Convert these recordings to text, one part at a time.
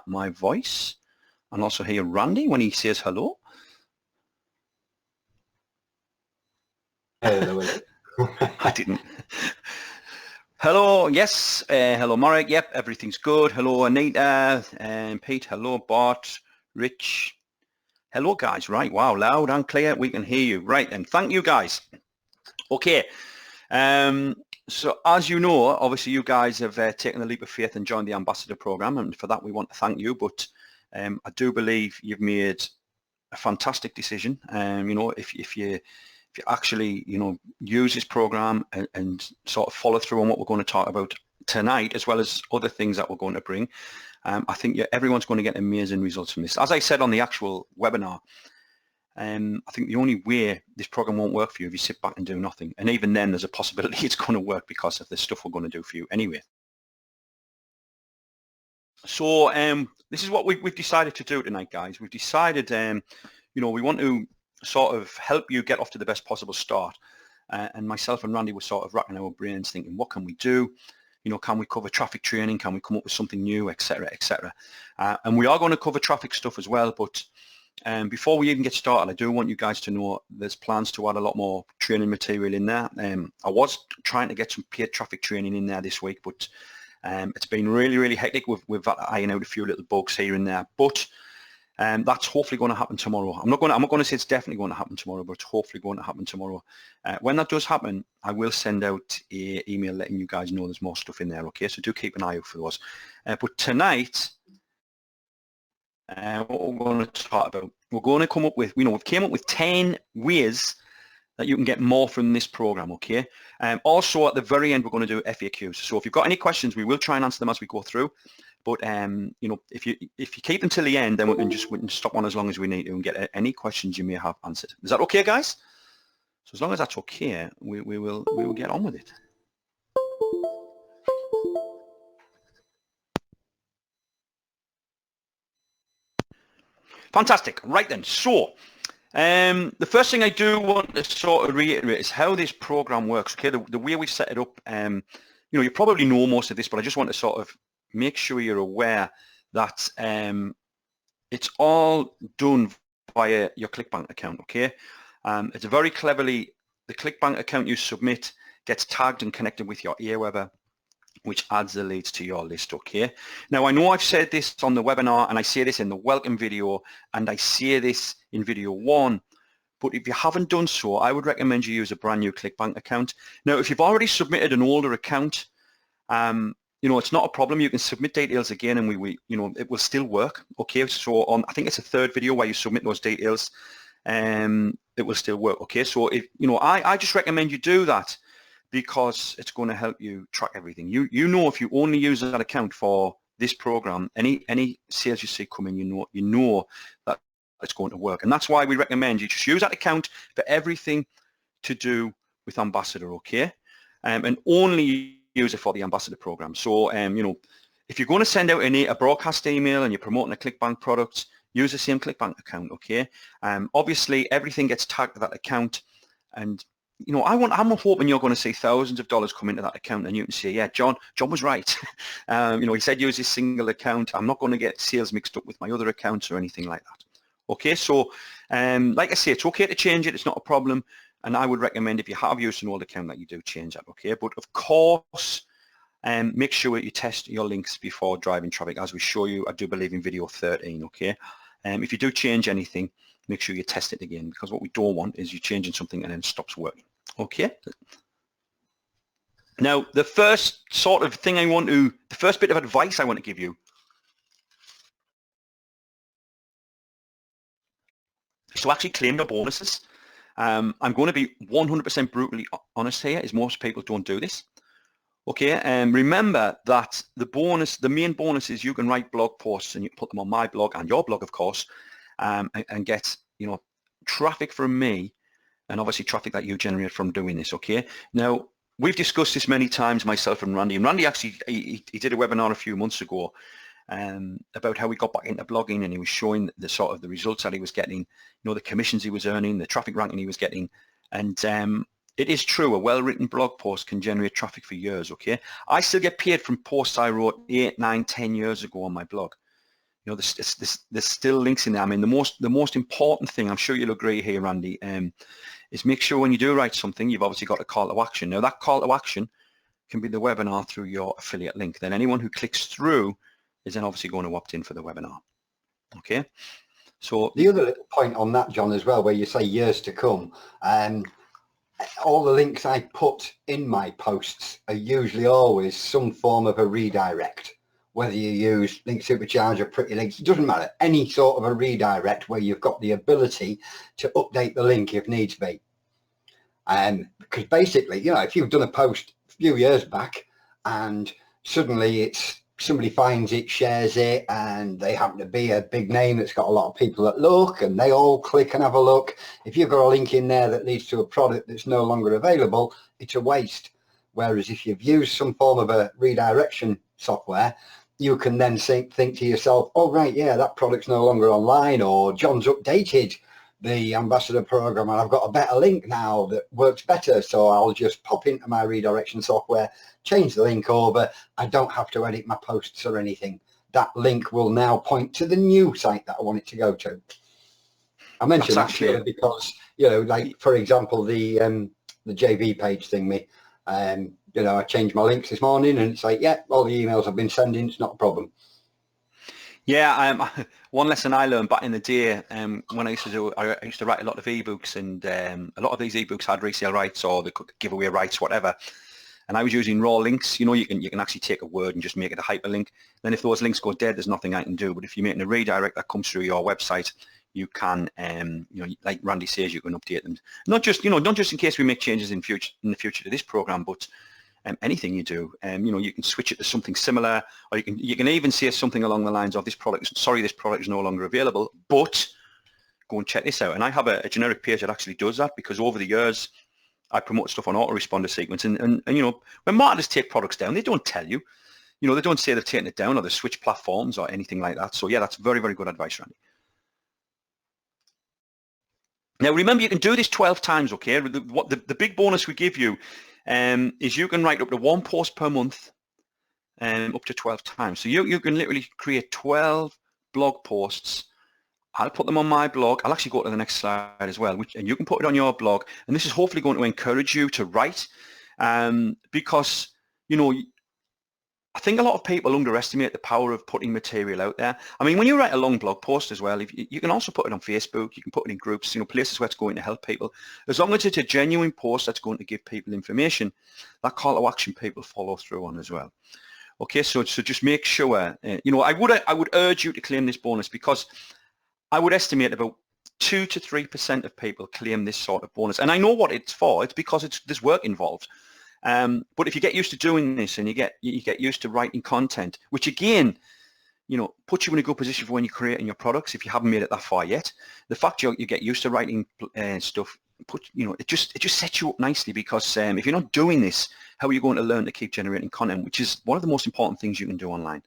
my voice and also hear Randy when he says hello. Hello. I didn't. Hello, yes. Hello, Marek. Yep, everything's good. Hello, Anita and Pete. Hello, Bart, Rich. Hello, guys. Right. Wow, loud and clear. We can hear you. Right, and thank you, guys. Okay. So as you know, obviously you guys have taken the leap of faith and joined the Ambassador Program, and for that we want to thank you. But I do believe you've made a fantastic decision. You know, if you actually, you know, use this program and sort of follow through on what we're going to talk about tonight, as well as other things that we're going to bring, I think everyone's going to get amazing results from this. As I said on the actual webinar, I think the only way this program won't work for you if you sit back and do nothing. And even then, there's a possibility it's going to work because of the stuff we're going to do for you anyway. So this is what we've decided to do tonight, guys. We've decided, you know, we want to sort of help you get off to the best possible start. And myself and Randy were sort of racking our brains thinking, what can we do? You know, can we cover traffic training? Can we come up with something new, etc., etc. And we are going to cover traffic stuff as well, but before we even get started, I do want you guys to know there's plans to add a lot more training material in there. I was trying to get some paid traffic training in there this week, but it's been really hectic. We've ironed out a few little bugs here and there, but that's hopefully going to happen tomorrow. I'm not going to say it's definitely going to happen tomorrow, but it's hopefully going to happen tomorrow. When that does happen, I will send out an email letting you guys know there's more stuff in there. Okay, so do keep an eye out for those. But tonight, what we're going to talk about, we're going to come up with, you know, we've came up with 10 ways that you can get more from this program, okay? Also, at the very end, we're going to do FAQs. So if you've got any questions, we will try and answer them as we go through. But you know, if you keep them till the end, then we can stop on as long as we need to and get any questions you may have answered. Is that okay, guys? So as long as that's okay, we will get on with it. Fantastic. Right then. So the first thing I do want to sort of reiterate is how this program works. Okay, the way we set it up. You know, you probably know most of this, but I just want to sort of make sure you're aware that it's all done via your ClickBank account. Okay, it's a very cleverly, the ClickBank account you submit gets tagged and connected with your Aweber, which adds the leads to your list. Okay, now I know I've said this on the webinar, and I say this in the welcome video, and I say this in video 1, but if you haven't done so, I would recommend you use a brand new ClickBank account. Now, if you've already submitted an older account, you know, it's not a problem. You can submit details again, and you know, it will still work. Okay, so on, I think it's a third video where you submit those details, it will still work. Okay, so if you know, I just recommend you do that because it's going to help you track everything. You know, if you only use that account for this program, any sales you see coming, you know that it's going to work, and that's why we recommend you just use that account for everything to do with Ambassador. Okay, and only use it for the Ambassador program. So, you know, if you're going to send out a broadcast email and you're promoting a ClickBank product, use the same ClickBank account, okay? Obviously, everything gets tagged to that account, and you know, I'm hoping you're going to see thousands of dollars come into that account, and you can say, yeah, John was right. You know, he said use this single account. I'm not going to get sales mixed up with my other accounts or anything like that. Okay, so like I say, it's okay to change it. It's not a problem. And I would recommend if you have used an old account that you do change that, okay? But of course, make sure you test your links before driving traffic, as we show you, I do believe in video 13, okay? If you do change anything, make sure you test it again, because what we don't want is you changing something and then it stops working, okay? Now, the first sort of thing the first bit of advice I want to give you is to actually claim your bonuses. I'm going to be 100% brutally honest here, as most people don't do this. Okay, remember that the main bonus is you can write blog posts and you put them on my blog and your blog, of course, and get, you know, traffic from me, and obviously traffic that you generate from doing this. Okay, now we've discussed this many times, myself and Randy actually he did a webinar a few months ago about how he got back into blogging, and he was showing the sort of the results that he was getting, you know, the commissions he was earning, the traffic ranking he was getting, and it is true, a well-written blog post can generate traffic for years, okay? I still get paid from posts I wrote 8, 9, 10 years ago on my blog. You know, there's still links in there. I mean, the most important thing, I'm sure you'll agree here, Randy, is make sure when you do write something, you've obviously got a call to action. Now, that call to action can be the webinar through your affiliate link. Then anyone who clicks through is then obviously going to opt in for the webinar. Okay. So the other little point on that, John, as well, where you say years to come, all the links I put in my posts are usually always some form of a redirect. Whether you use Link Supercharge or Pretty Links, it doesn't matter. Any sort of a redirect where you've got the ability to update the link if needs be. Because basically, you know, if you've done a post a few years back and suddenly somebody finds it, shares it, and they happen to be a big name that's got a lot of people that look, and they all click and have a look. If you've got a link in there that leads to a product that's no longer available, it's a waste. Whereas if you've used some form of a redirection software, you can then think to yourself, oh, right, yeah, that product's no longer online, or John's updated the ambassador program and I've got a better link now that works better. So I'll just pop into my redirection software, change the link over. I don't have to edit my posts or anything. That link will now point to the new site that I want it to go to. I mentioned that actually because, you know, like, for example, the JV page thing, you know, I changed my links this morning and it's like, yeah, all the emails I've been sending, it's not a problem. Yeah, one lesson I learned back in the day when I used to write a lot of ebooks, and a lot of these ebooks had resale rights or they could give away rights, whatever. And I was using raw links. You know, you can actually take a word and just make it a hyperlink. Then if those links go dead, there's nothing I can do. But if you're making a redirect that comes through your website, you can, you know, like Randy says, you can update them. Not just in case we make changes in the future to this program, but anything you do, you know, you can switch it to something similar, or you can even say something along the lines of this product is no longer available, but go and check this out. And I have a generic page that actually does that, because over the years I promote stuff on autoresponder sequence, and you know, when marketers take products down, they don't tell you. You know, they don't say they've taken it down or they switch platforms or anything like that. So yeah, that's very, very good advice, Randy. Now remember, you can do this 12 times, okay? The big bonus we give you is you can write up to 1 post per month up to 12 times. So you can literally create 12 blog posts. I'll put them on my blog. I'll actually go to the next slide as well, and you can put it on your blog. And this is hopefully going to encourage you to write, because, you know, I think a lot of people underestimate the power of putting material out there. I mean, when you write a long blog post as well, you can also put it on Facebook, you can put it in groups, you know, places where it's going to help people. As long as it's a genuine post that's going to give people information, that call to action people follow through on as well. Okay, so just make sure, you know, I would urge you to claim this bonus, because I would estimate about 2 to 3% of people claim this sort of bonus. And I know what it's for. It's because there's work involved. But if you get used to doing this and you get used to writing content, which again, you know, puts you in a good position for when you're creating your products, if you haven't made it that far yet, the fact you get used to writing stuff, you know, it just sets you up nicely, because if you're not doing this, how are you going to learn to keep generating content, which is one of the most important things you can do online?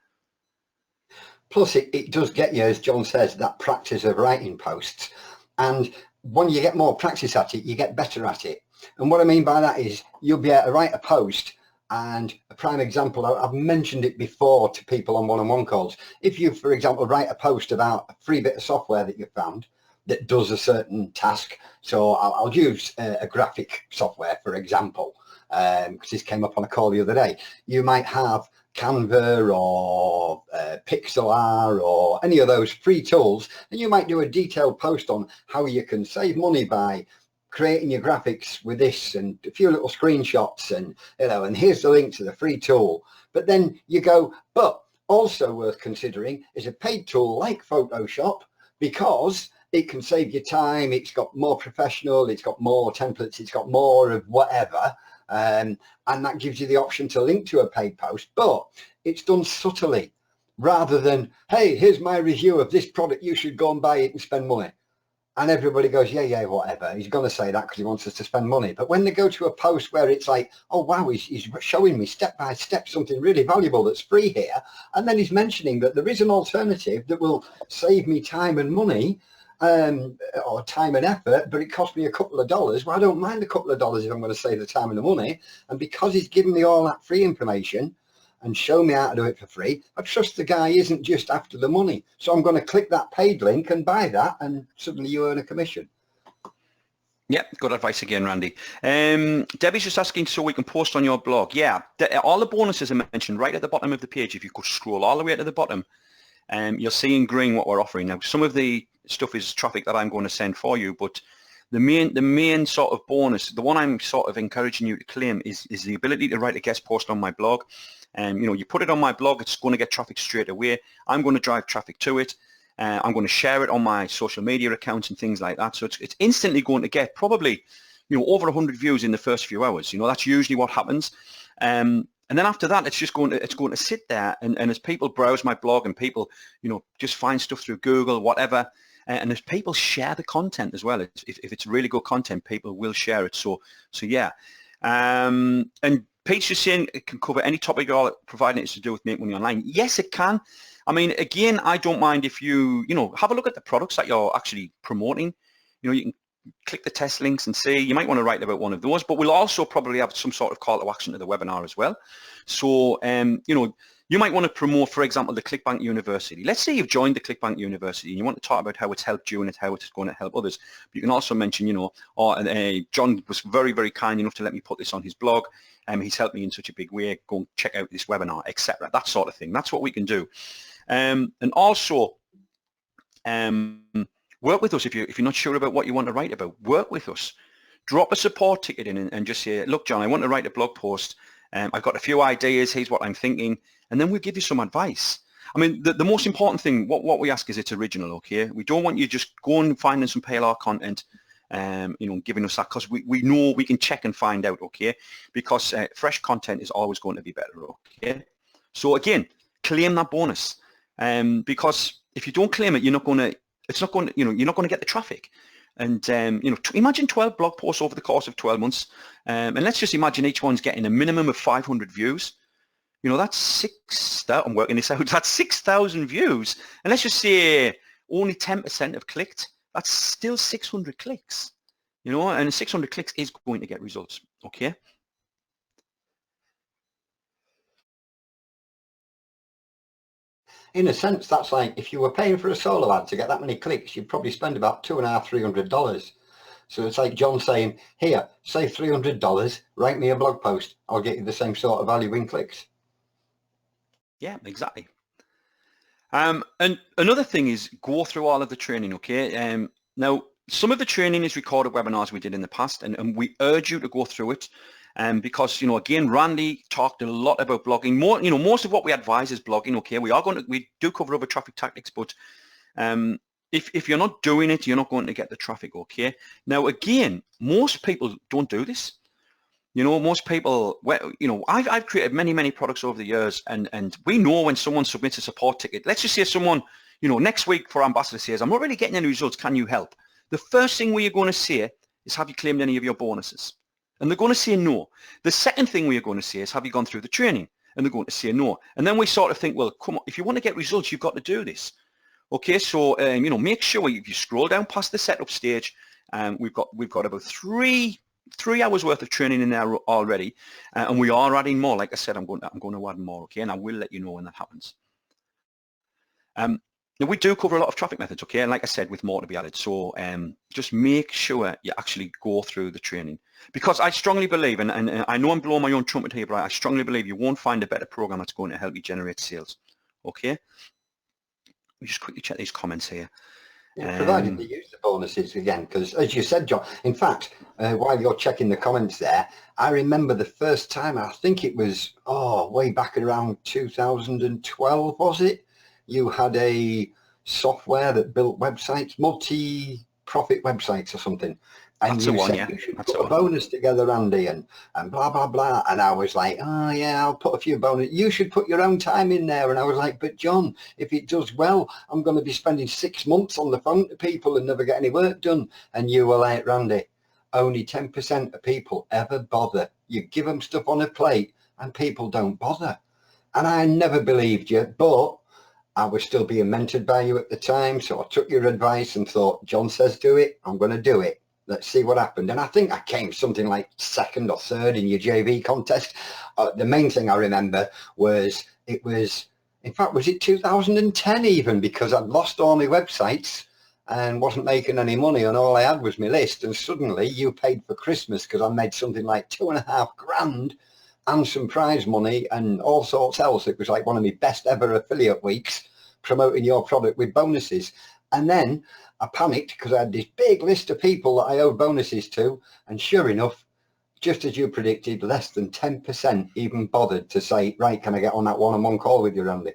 Plus, it does get you, as John says, that practice of writing posts. And when you get more practice at it, you get better at it. And what I mean by that is you'll be able to write a post, and a prime example, I've mentioned it before to people on one-on-one calls. If you, for example, write a post about a free bit of software that you've found that does a certain task. So I'll use a graphic software, for example, because this came up on a call the other day. You might have Canva or Pixlr or any of those free tools, and you might do a detailed post on how you can save money by creating your graphics with this, and a few little screenshots, and you know, and here's the link to the free tool. But then you go, but also worth considering is a paid tool like Photoshop, because it can save you time, it's got more professional, it's got more templates, it's got more of whatever, and that gives you the option to link to a paid post, but it's done subtly, rather than, hey, here's my review of this product, you should go and buy it and spend money. And everybody goes, yeah, whatever. He's going to say that because he wants us to spend money. But when they go to a post where it's like, oh, wow, he's showing me step by step something really valuable that's free here. And then he's mentioning that there is an alternative that will save me time and money, or time and effort, but it cost me a couple of dollars. Well, I don't mind a couple of dollars if I'm going to save the time and the money. And because he's given me all that free information, and show me how to do it for free, I trust the guy isn't just after the money. So I'm going to click that paid link and buy that, and suddenly you earn a commission. Yeah, good advice again, Randy. Debbie's just asking so we can post on your blog. Yeah, all the bonuses are mentioned right at the bottom of the page. If you could scroll all the way to the bottom, you'll see in green what we're offering. Now, some of the stuff is traffic that I'm going to send for you, but the main sort of bonus, the one I'm sort of encouraging you to claim is the ability to write a guest post on my blog. You put it on my blog, it's going to get traffic straight away. I'm going to drive traffic to it. I'm going to share it on my social media accounts and things like that. So it's instantly going to get probably, over 100 views in the first few hours. That's usually what happens. And then after that, it's going to sit there. And as people browse my blog and people, just find stuff through Google, whatever. And as people share the content as well, if it's really good content, people will share it. So yeah. And Pete's just saying it can cover any topic at all, providing it's to do with Make Money Online. Yes, it can. I mean, again, I don't mind if you have a look at the products that you're actually promoting. You can click the test links and see. You might want to write about one of those, but we'll also probably have some sort of call to action to the webinar as well. So, you might want to promote, for example, the ClickBank University. Let's say you've joined the ClickBank University and you want to talk about how it's helped you and how it's going to help others. But you can also mention, John was very, very kind enough to let me put this on his blog. He's helped me in such a big way. Go and check out this webinar, etc. That sort of thing. That's what we can do. And also, work with us if you're not sure about what you want to write about. Work with us. Drop a support ticket in and just say, look, John, I want to write a blog post. I've got a few ideas. Here's what I'm thinking. And then we'll give you some advice. I mean, the most important thing, what we ask is it's original, okay? We don't want you just going and finding some PLR content, giving us that, because we know we can check and find out, okay? Because fresh content is always going to be better, okay? So again, claim that bonus. Because if you don't claim it, you're not going to get the traffic. And, imagine 12 blog posts over the course of 12 months. And let's just imagine each one's getting a minimum of 500 views. That's 6,000, I'm working this out, that's 6,000 views. And let's just say only 10% have clicked. That's still 600 clicks, and 600 clicks is going to get results, okay? In a sense, that's like if you were paying for a solo ad to get that many clicks, you'd probably spend about $250–300. So it's like John saying, here, save $300, write me a blog post. I'll get you the same sort of value in clicks. Yeah, exactly. And another thing is go through all of the training, okay? Now, some of the training is recorded webinars we did in the past, and we urge you to go through it. Because, again, Randy talked a lot about blogging. Most of what we advise is blogging, okay? We do cover other traffic tactics, but if you're not doing it, you're not going to get the traffic, okay? Now, again, most people don't do this. Most people, I've created many products over the years, and we know when someone submits a support ticket. Let's just say someone, next week for Ambassador says, I'm not really getting any results, can you help? The first thing we are going to say is, have you claimed any of your bonuses? And they're going to say no. The second thing we are going to say is, have you gone through the training? And they're going to say no. And then we sort of think, well, come on, if you want to get results, you've got to do this. Okay, so, make sure if you scroll down past the setup stage, we've got about three hours worth of training in there already, and we are adding more. Like I said, I'm going to add more, okay, and I will let you know when that happens. Now we do cover a lot of traffic methods, okay, and like I said, with more to be added. So just make sure you actually go through the training, because I strongly believe, and I know I'm blowing my own trumpet here, but I strongly believe you won't find a better program that's going to help you generate sales. Okay, we just quickly check these comments here. Yeah, provided they use the bonuses again, because as you said, John, in fact, while you're checking the comments there, I remember the first time, I think it was, way back around 2012, was it? You had a software that built websites, multi-profit websites or something. And That's you the one, said, yeah. you should That's put a bonus together, Andy, and blah, blah, blah. And I was like, oh, yeah, I'll put a few bonus. You should put your own time in there. And I was like, but John, if it does well, I'm going to be spending 6 months on the phone to people and never get any work done. And you were like, Randy, only 10% of people ever bother. You give them stuff on a plate and people don't bother. And I never believed you, but I was still being mentored by you at the time. So I took your advice and thought, John says do it, I'm going to do it. let's see what happened. And I think I came something like 2nd or 3rd in your JV contest. The main thing I remember was in fact, was it 2010 even, because I'd lost all my websites and wasn't making any money, and all I had was my list. And suddenly you paid for Christmas because I made something like 2.5 grand and some prize money and all sorts else. It was like one of my best ever affiliate weeks promoting your product with bonuses. And then I panicked because I had this big list of people that I owed bonuses to, and sure enough, just as you predicted, less than 10% even bothered to say, right, can I get on that one-on-one call with you, Randy?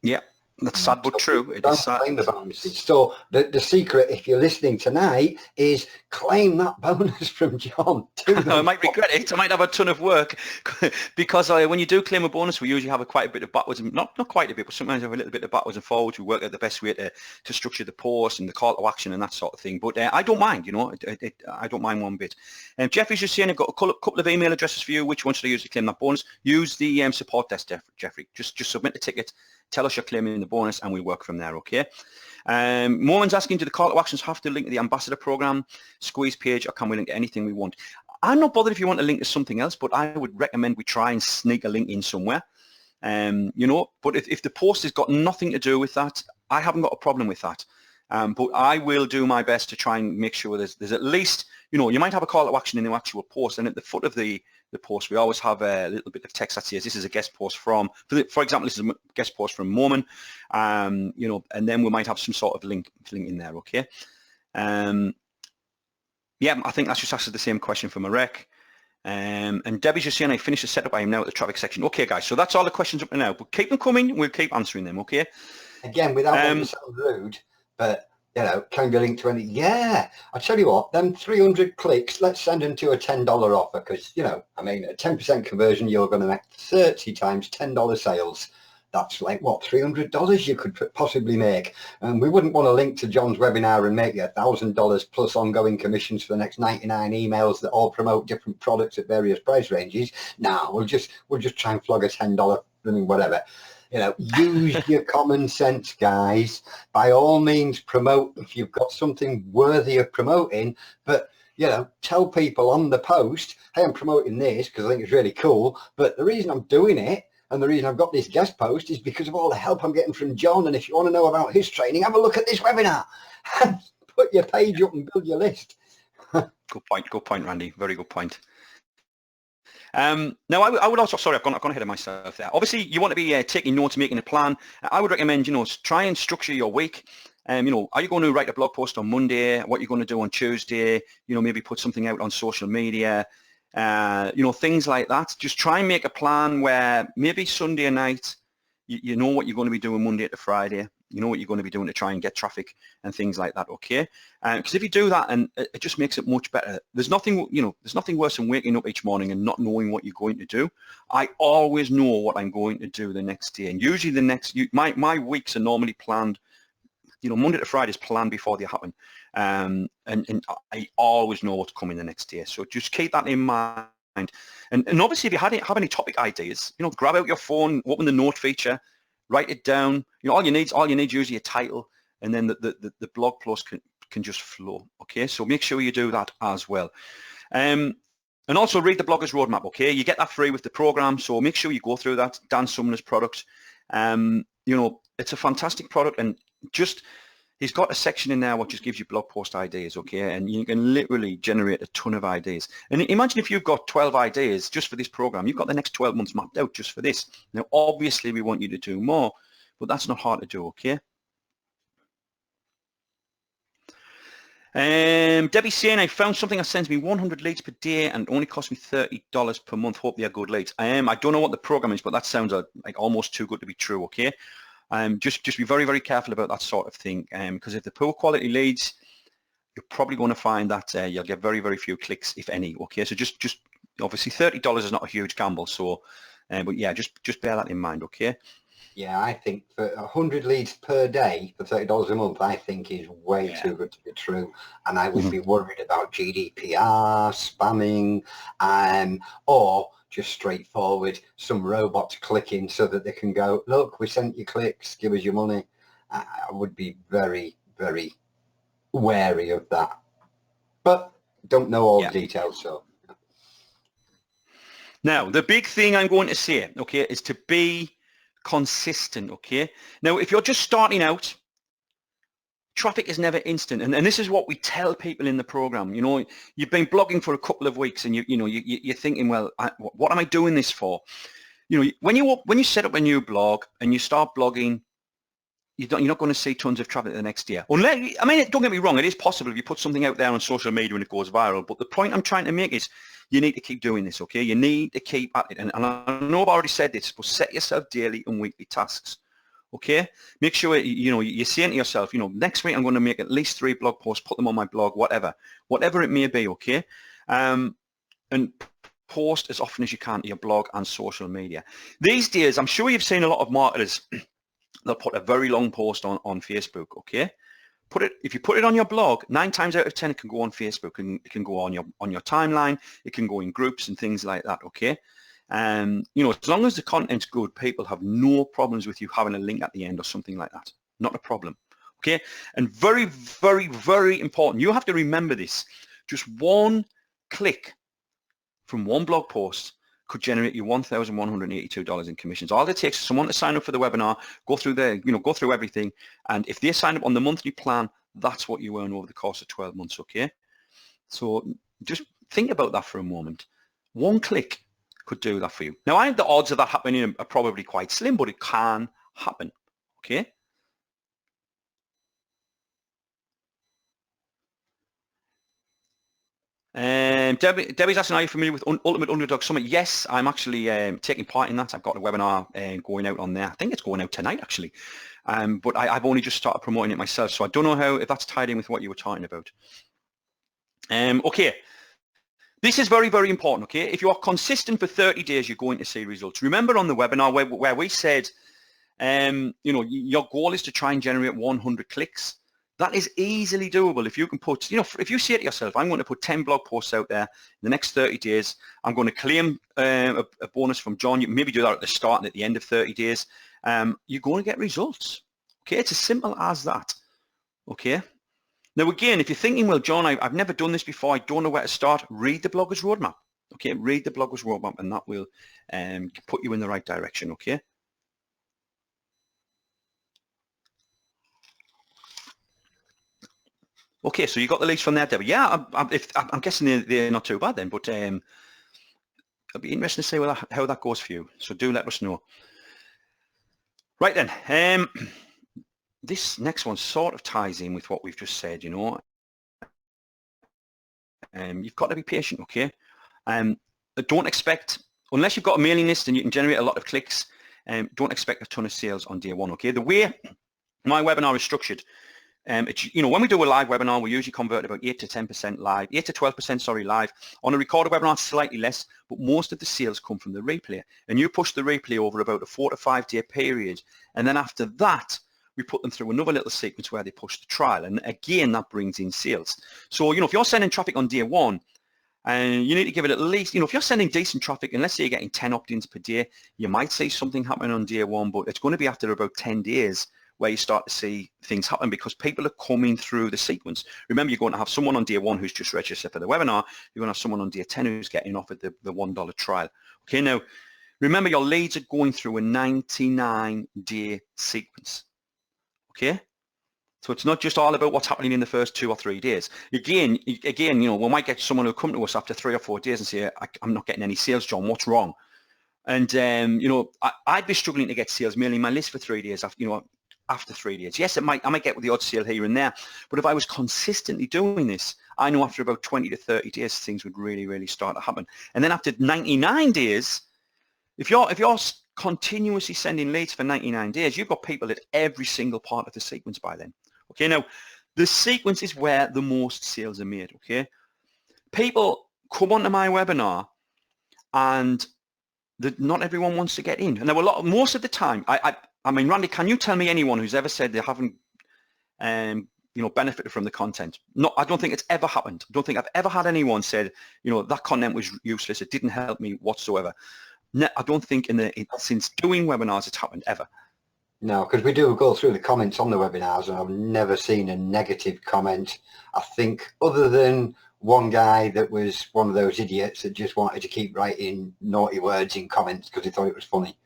Yeah, that's sad but true. It is sad. Claim the bonuses. So the secret, if you're listening tonight, is claim that bonus from John. I might regret it. I might have a ton of work because when you do claim a bonus, we usually have quite a bit of backwards and not quite a bit, but sometimes have a little bit of backwards and forwards. We work out the best way to structure the post and the call to action and that sort of thing. But I don't mind, you know, I don't mind one bit. Jeffrey's just saying, I've got a couple of email addresses for you. Which one should I use to claim that bonus? Use the support desk, Jeffrey. Just submit the ticket. Tell us you're claiming the bonus and we work from there, okay? Moman's asking, do the call to actions have to link to the ambassador program, squeeze page, or can we link to anything we want? I'm not bothered if you want to link to something else, but I would recommend we try and sneak a link in somewhere. You know, but if the post has got nothing to do with that, I haven't got a problem with that. But I will do my best to try and make sure there's at least, you know, you might have a call to action in the actual post, and at the foot of the post, we always have a little bit of text that says this is a guest post from, for example, this is a guest post from Moman, you know, and then we might have some sort of link in there, okay? Yeah, I think that's just answered the same question from Marek. And Debbie's just saying, I finished the setup, I am now at the traffic section. Okay, guys, so that's all the questions up to now, but keep them coming, we'll keep answering them, okay? Again, without wanting to sound rude, but you know, can you link to any? Yeah, I tell you what, them 300 clicks, let's send them to a $10 offer, because, you know, I mean, a 10% conversion, you're going to make 30 times $10 sales. That's like, what, $300 you could possibly make. And we wouldn't want to link to John's webinar and make you $1,000 plus ongoing commissions for the next 99 emails that all promote different products at various price ranges. Nah, we'll just try and flog a $10, I mean, whatever. You know, use your common sense, guys. By all means, promote if you've got something worthy of promoting. But, you know, tell people on the post, hey, I'm promoting this because I think it's really cool. But the reason I'm doing it and the reason I've got this guest post is because of all the help I'm getting from John. And if you want to know about his training, have a look at this webinar. Put your page up and build your list. Good point, Randy. Very good point. Now, I would also, sorry, I've gone ahead of myself there. Obviously, you want to be taking notes, making a plan. I would recommend, you know, try and structure your week. You know, are you going to write a blog post on Monday? What are you going to do on Tuesday? You know, maybe put something out on social media. You know, things like that. Just try and make a plan where maybe Sunday night, you know what you're going to be doing Monday to Friday. You know what you're going to be doing to try and get traffic and things like that, okay? Because if you do that, and it just makes it much better. There's nothing, you know, there's nothing worse than waking up each morning and not knowing what you're going to do. I always know what I'm going to do the next day, and usually my weeks are normally planned. You know, Monday to Friday is planned before they happen, and I always know what's coming the next day. So just keep that in mind. And obviously, if you have any topic ideas, you know, grab out your phone, open the note feature, write it down. You know, all you need usually a title, and then the blog post can just flow. Okay, so make sure you do that as well. And also read the Bloggers Roadmap. Okay, you get that free with the program, so make sure you go through that. Dan Sumner's product. You know, it's a fantastic product, and just he's got a section in there which just gives you blog post ideas, okay? And you can literally generate a ton of ideas. And imagine if you've got 12 ideas just for this program, you've got the next 12 months mapped out just for this. Now, obviously, we want you to do more, but that's not hard to do, okay? Debbie's saying, I found something that sends me 100 leads per day and only costs me $30 per month. Hope they are good leads. I don't know what the program is, but that sounds like almost too good to be true, okay? Just be very, very careful about that sort of thing, because if the poor quality leads, you're probably going to find that you'll get very, very few clicks, if any. Okay, so just obviously $30 is not a huge gamble. So, but yeah, just bear that in mind. Okay. Yeah, I think for 100 leads per day for $30 a month, I think is way too good to be true. And I would be worried about GDPR, spamming, or just straightforward, some robots clicking so that they can go, look, we sent you clicks, give us your money. I would be very, very wary of that. but don't know all the details. So now the big thing I'm going to say, okay, is to be consistent. Okay, now if you're just starting out, traffic is never instant, and this is what we tell people in the program. You know, you've been blogging for a couple of weeks, and you're thinking, well, what am I doing this for? You know, when you set up a new blog and you start blogging, you're not going to see tons of traffic the next year. Unless, I mean, don't get me wrong, it is possible if you put something out there on social media and it goes viral. But the point I'm trying to make is you need to keep doing this, okay? You need to keep at it. And I know I've already said this, but set yourself daily and weekly tasks, okay? Make sure, you're saying to yourself, next week I'm going to make at least 3 blog posts, put them on my blog, whatever it may be, okay? And post as often as you can to your blog and social media. These days, I'm sure you've seen a lot of marketers, they'll put a very long post on Facebook, okay? If you put it on your blog, 9 times out of 10 it can go on Facebook, and it can go on your timeline, it can go in groups and things like that, okay? As long as the content's good, people have no problems with you having a link at the end or something like that. Not a problem, okay? And very, very, very important, you have to remember this, just one click from one blog post could generate you $1,182 in commissions. All it takes is someone to sign up for the webinar, go through everything, and if they sign up on the monthly plan, that's what you earn over the course of 12 months, okay? So just think about that for a moment. One click could do that for you. Now, I think the odds of that happening are probably quite slim, but it can happen, okay? Debbie's asking, are you familiar with Ultimate Underdog Summit? Yes, I'm actually taking part in that. I've got a webinar going out on there. I think it's going out tonight, actually. But I've only just started promoting it myself, so I don't know if that's tied in with what you were talking about. Okay, this is very, very important, okay? If you are consistent for 30 days, you're going to see results. Remember on the webinar where we said, your goal is to try and generate 100 clicks. That is easily doable if you can put, if you say to yourself, I'm going to put 10 blog posts out there in the next 30 days, I'm going to claim a bonus from John. You can maybe do that at the start and at the end of 30 days. You're going to get results. Okay, it's as simple as that. Okay. Now, again, if you're thinking, well, John, I've never done this before, I don't know where to start, read the Blogger's Roadmap. Okay, read the Blogger's Roadmap, and that will put you in the right direction. Okay. Okay, so you got the links from there, Debbie. Yeah, I'm guessing they're not too bad then, but it'll be interesting to see how that goes for you. So do let us know. Right then, this next one sort of ties in with what we've just said. You've got to be patient, okay? Don't expect, unless you've got a mailing list and you can generate a lot of clicks, don't expect a ton of sales on day one, okay? The way my webinar is structured, when we do a live webinar, we usually convert about 8 to 10% live, 8 to 12%, sorry, live. On a recorded webinar, slightly less, but most of the sales come from the replay. And you push the replay over about a 4 to 5 day period. And then after that, we put them through another little sequence where they push the trial. And again, that brings in sales. So, if you're sending traffic on day one, and you need to give it at least, if you're sending decent traffic, and let's say you're getting 10 opt-ins per day, you might see something happening on day one, but it's going to be after about 10 days where you start to see things happen because people are coming through the sequence. Remember, you're going to have someone on day one who's just registered for the webinar. You're going to have someone on day 10 who's getting offered the $1 trial. Okay, now, remember your leads are going through a 99-day sequence. Okay? So it's not just all about what's happening in the first 2 or 3 days. Again, we might get someone who'll come to us after 3 or 4 days and say, I'm not getting any sales, John, what's wrong? And, I'd be struggling to get sales mailing my list for 3 days after 3 days. Yes, I might get with the odd sale here and there, but if I was consistently doing this, I know after about 20 to 30 days, things would really, really start to happen. And then after 99 days, if you're continuously sending leads for 99 days, you've got people at every single part of the sequence by then. Okay, now, the sequence is where the most sales are made, okay? People come onto my webinar and not everyone wants to get in. And there were most of the time, I mean, Randy, can you tell me anyone who's ever said they haven't, benefited from the content? No, I don't think it's ever happened. I don't think I've ever had anyone said, that content was useless. It didn't help me whatsoever. No, I don't think since doing webinars it's happened ever. No, because we do go through the comments on the webinars, and I've never seen a negative comment. I think other than one guy that was one of those idiots that just wanted to keep writing naughty words in comments because he thought it was funny.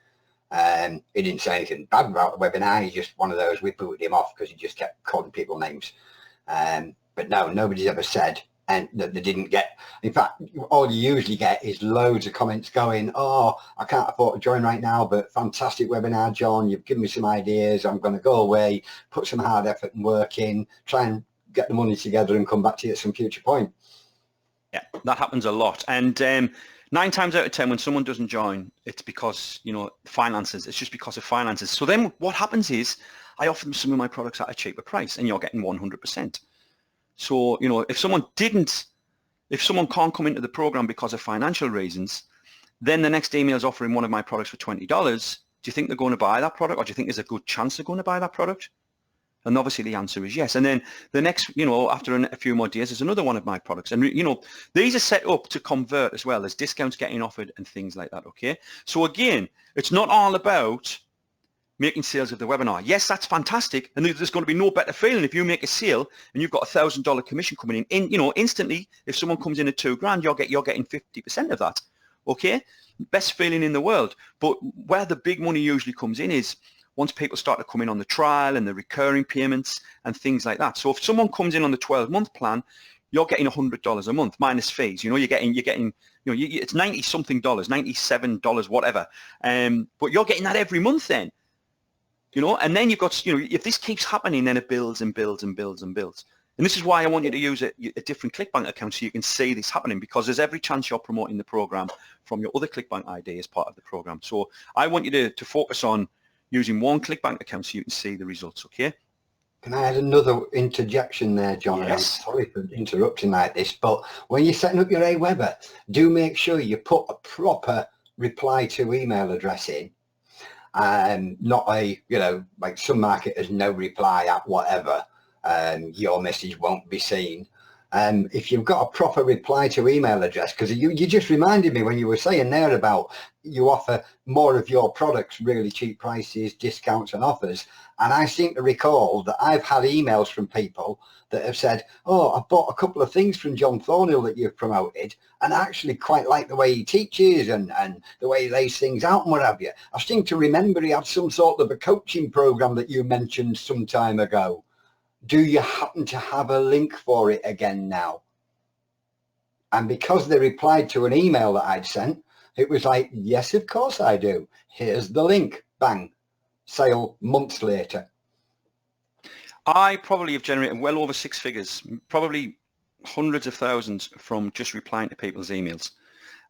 He didn't say anything bad about the webinar. He's just one of those, we booted him off because he just kept calling people names. But no, nobody's ever said and that they didn't get. In fact, all you usually get is loads of comments going, oh, I can't afford to join right now, but fantastic webinar, John. You've given me some ideas. I'm going to go away, put some hard effort and work in, try and get the money together and come back to you at some future point. Yeah, that happens a lot. And 9 times out of 10, when someone doesn't join, it's because, you know, finances. It's just because of finances. So then what happens is I offer them some of my products at a cheaper price and you're getting 100%. So, you know, if someone can't come into the program because of financial reasons, then the next email is offering one of my products for $20. Do you think they're going to buy that product, or do you think there's a good chance they're going to buy that product? And obviously the answer is yes. And then the next, you know, after a few more days, there's another one of my products. And, you know, these are set up to convert as well. There's discounts getting offered and things like that, okay? So again, it's not all about making sales of the webinar. Yes, that's fantastic. And there's going to be no better feeling if you make a sale and you've got $1,000 commission coming in, you know, instantly. If someone comes in at $2,000, you're getting 50% of that, okay? Best feeling in the world. But where the big money usually comes in is once people start to come in on the trial and the recurring payments and things like that. So if someone comes in on the 12-month plan, you're getting $100 a month minus fees. You know, you're getting, you know, it's 90 something dollars, $97, whatever. But you're getting that every month then, you know, and then you've got, you know, if this keeps happening, then it builds and builds and builds and builds. And this is why I want you to use a different ClickBank account so you can see this happening, because there's every chance you're promoting the program from your other ClickBank ID as part of the program. So I want you to focus on using one ClickBank account so you can see the results, okay? Can I add another interjection there, John? Yes. I'm sorry for interrupting like this, but when you're setting up your Aweber, do make sure you put a proper reply to email address in, and not a, you know, like some marketers, no reply at whatever, your message won't be seen. If you've got a proper reply to email address, because you just reminded me when you were saying there about you offer more of your products, really cheap prices, discounts and offers. And I seem to recall that I've had emails from people that have said, oh, I bought a couple of things from John Thornhill that you've promoted and I actually quite like the way he teaches and the way he lays things out and what have you. I seem to remember he had some sort of a coaching program that you mentioned some time ago. Do you happen to have a link for it again now? And because they replied to an email that I'd sent, it was like, yes, of course I do. Here's the link. Bang. Sale months later. I probably have generated well over 6 figures, probably hundreds of thousands from just replying to people's emails.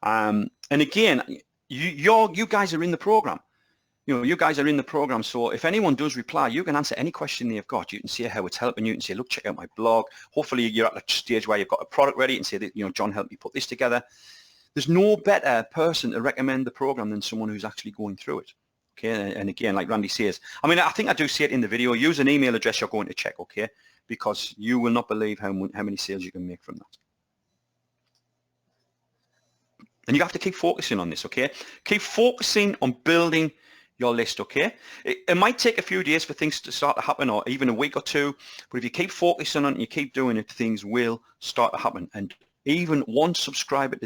And again, you guys are in the program. You know, you guys are in the program, so if anyone does reply, you can answer any question they've got. You can see how it's helping you. You can say, look, check out my blog. Hopefully you're at a stage where you've got a product ready and say that, you know, John helped me put this together. There's no better person to recommend the program than someone who's actually going through it. Okay, and again, like Randy says, I mean, I think I do see it in the video. Use an email address you're going to check, okay? Because you will not believe how many sales you can make from that. And you have to keep focusing on this, okay? Keep focusing on building your list, okay? It might take a few days for things to start to happen, or even a week or two, but if you keep focusing on it and you keep doing it, things will start to happen. And even one subscriber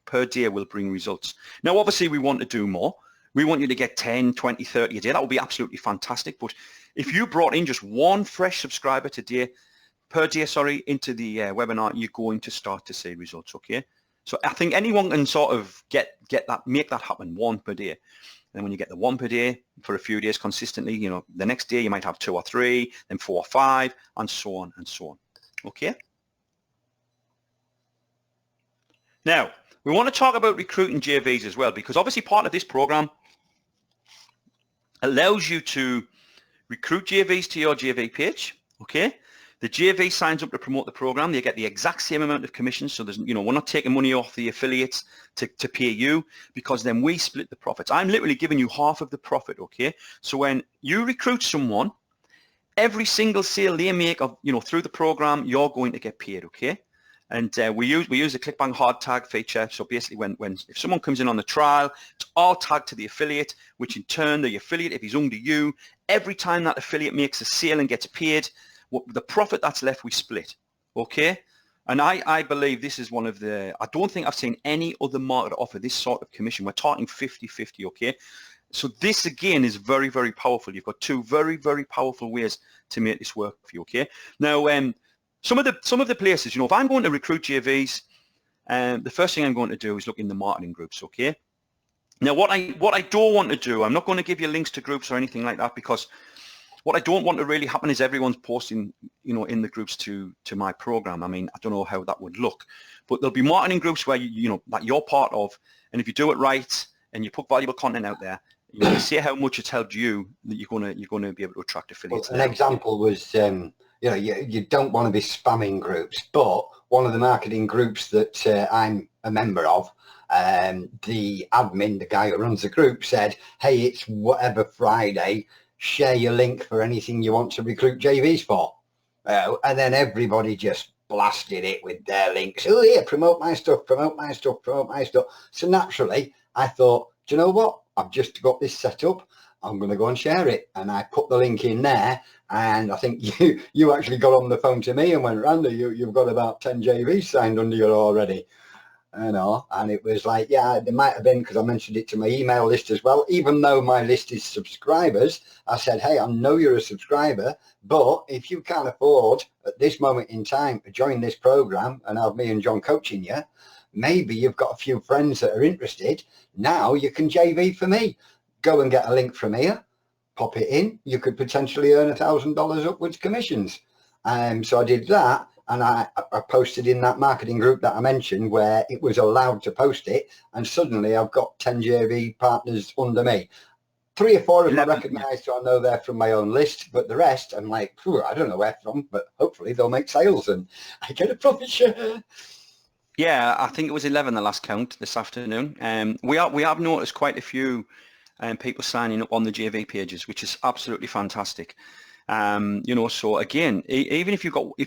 per day will bring results. Now, obviously, we want to do more. We want you to get 10, 20, 30 a day. That would be absolutely fantastic. But if you brought in just one fresh subscriber per day, into the webinar, you're going to start to see results, okay? So I think anyone can sort of make that happen, one per day. And when you get the one per day for a few days consistently, you know, the next day you might have 2 or 3, then 4 or 5, and so on and so on. Okay? Now, we want to talk about recruiting JVs as well, because obviously part of this program allows you to recruit JVs to your JV page, okay? The JV signs up to promote the program. They get the exact same amount of commissions. So there's, you know, we're not taking money off the affiliates to pay you, because then we split the profits. I'm literally giving you half of the profit, okay? So when you recruit someone, every single sale they make of, you know, through the program, you're going to get paid, okay? And we use the ClickBank hard tag feature. So basically if someone comes in on the trial, it's all tagged to the affiliate, which in turn the affiliate, if he's under you, every time that affiliate makes a sale and gets paid, the profit that's left we split, okay? And I believe this is one of the, I don't think I've seen any other market offer this sort of commission. We're talking 50-50, okay? So this again is very, very powerful. You've got two very, very powerful ways to make this work for you, okay? Now, some of the places, you know, if I'm going to recruit JVs, the first thing I'm going to do is look in the marketing groups, okay? Now, what I don't want to do, I'm not going to give you links to groups or anything like that, because what I don't want to really happen is everyone's posting, you know, in the groups to my program. I mean, I don't know how that would look, but there'll be marketing groups where you know that you're part of, and if you do it right and you put valuable content out there, you know, see how much it's helped you, that you're gonna be able to attract affiliates. Well, an example was, you know, you don't want to be spamming groups, but one of the marketing groups that I'm a member of, the admin, the guy who runs the group, said, hey, it's whatever Friday, share your link for anything you want to recruit JVs for. And then everybody just blasted it with their links. Oh, yeah, promote my stuff, promote my stuff, promote my stuff. So naturally, I thought, do you know what? I've just got this set up. I'm going to go and share it. And I put the link in there. And I think you actually got on the phone to me and went, Randy, you've got about 10 JVs signed under you already. You know, and it was like, yeah, there might have been, because I mentioned it to my email list as well. Even though my list is subscribers, I said, hey, I know you're a subscriber, but if you can't afford at this moment in time to join this program and have me and John coaching you, maybe you've got a few friends that are interested. Now you can JV for me. Go and get a link from here, pop it in. You could potentially earn $1,000 upwards commissions. So I did that. And I posted in that marketing group that I mentioned where it was allowed to post it. And suddenly I've got 10 JV partners under me. 3 or 4 of them I recognise, so I know they're from my own list. But the rest, I'm like, I don't know where from, but hopefully they'll make sales and I get a profit share. Yeah, I think it was 11 the last count this afternoon. We have noticed quite a few people signing up on the JV pages, which is absolutely fantastic. You know, so again, even if you got, you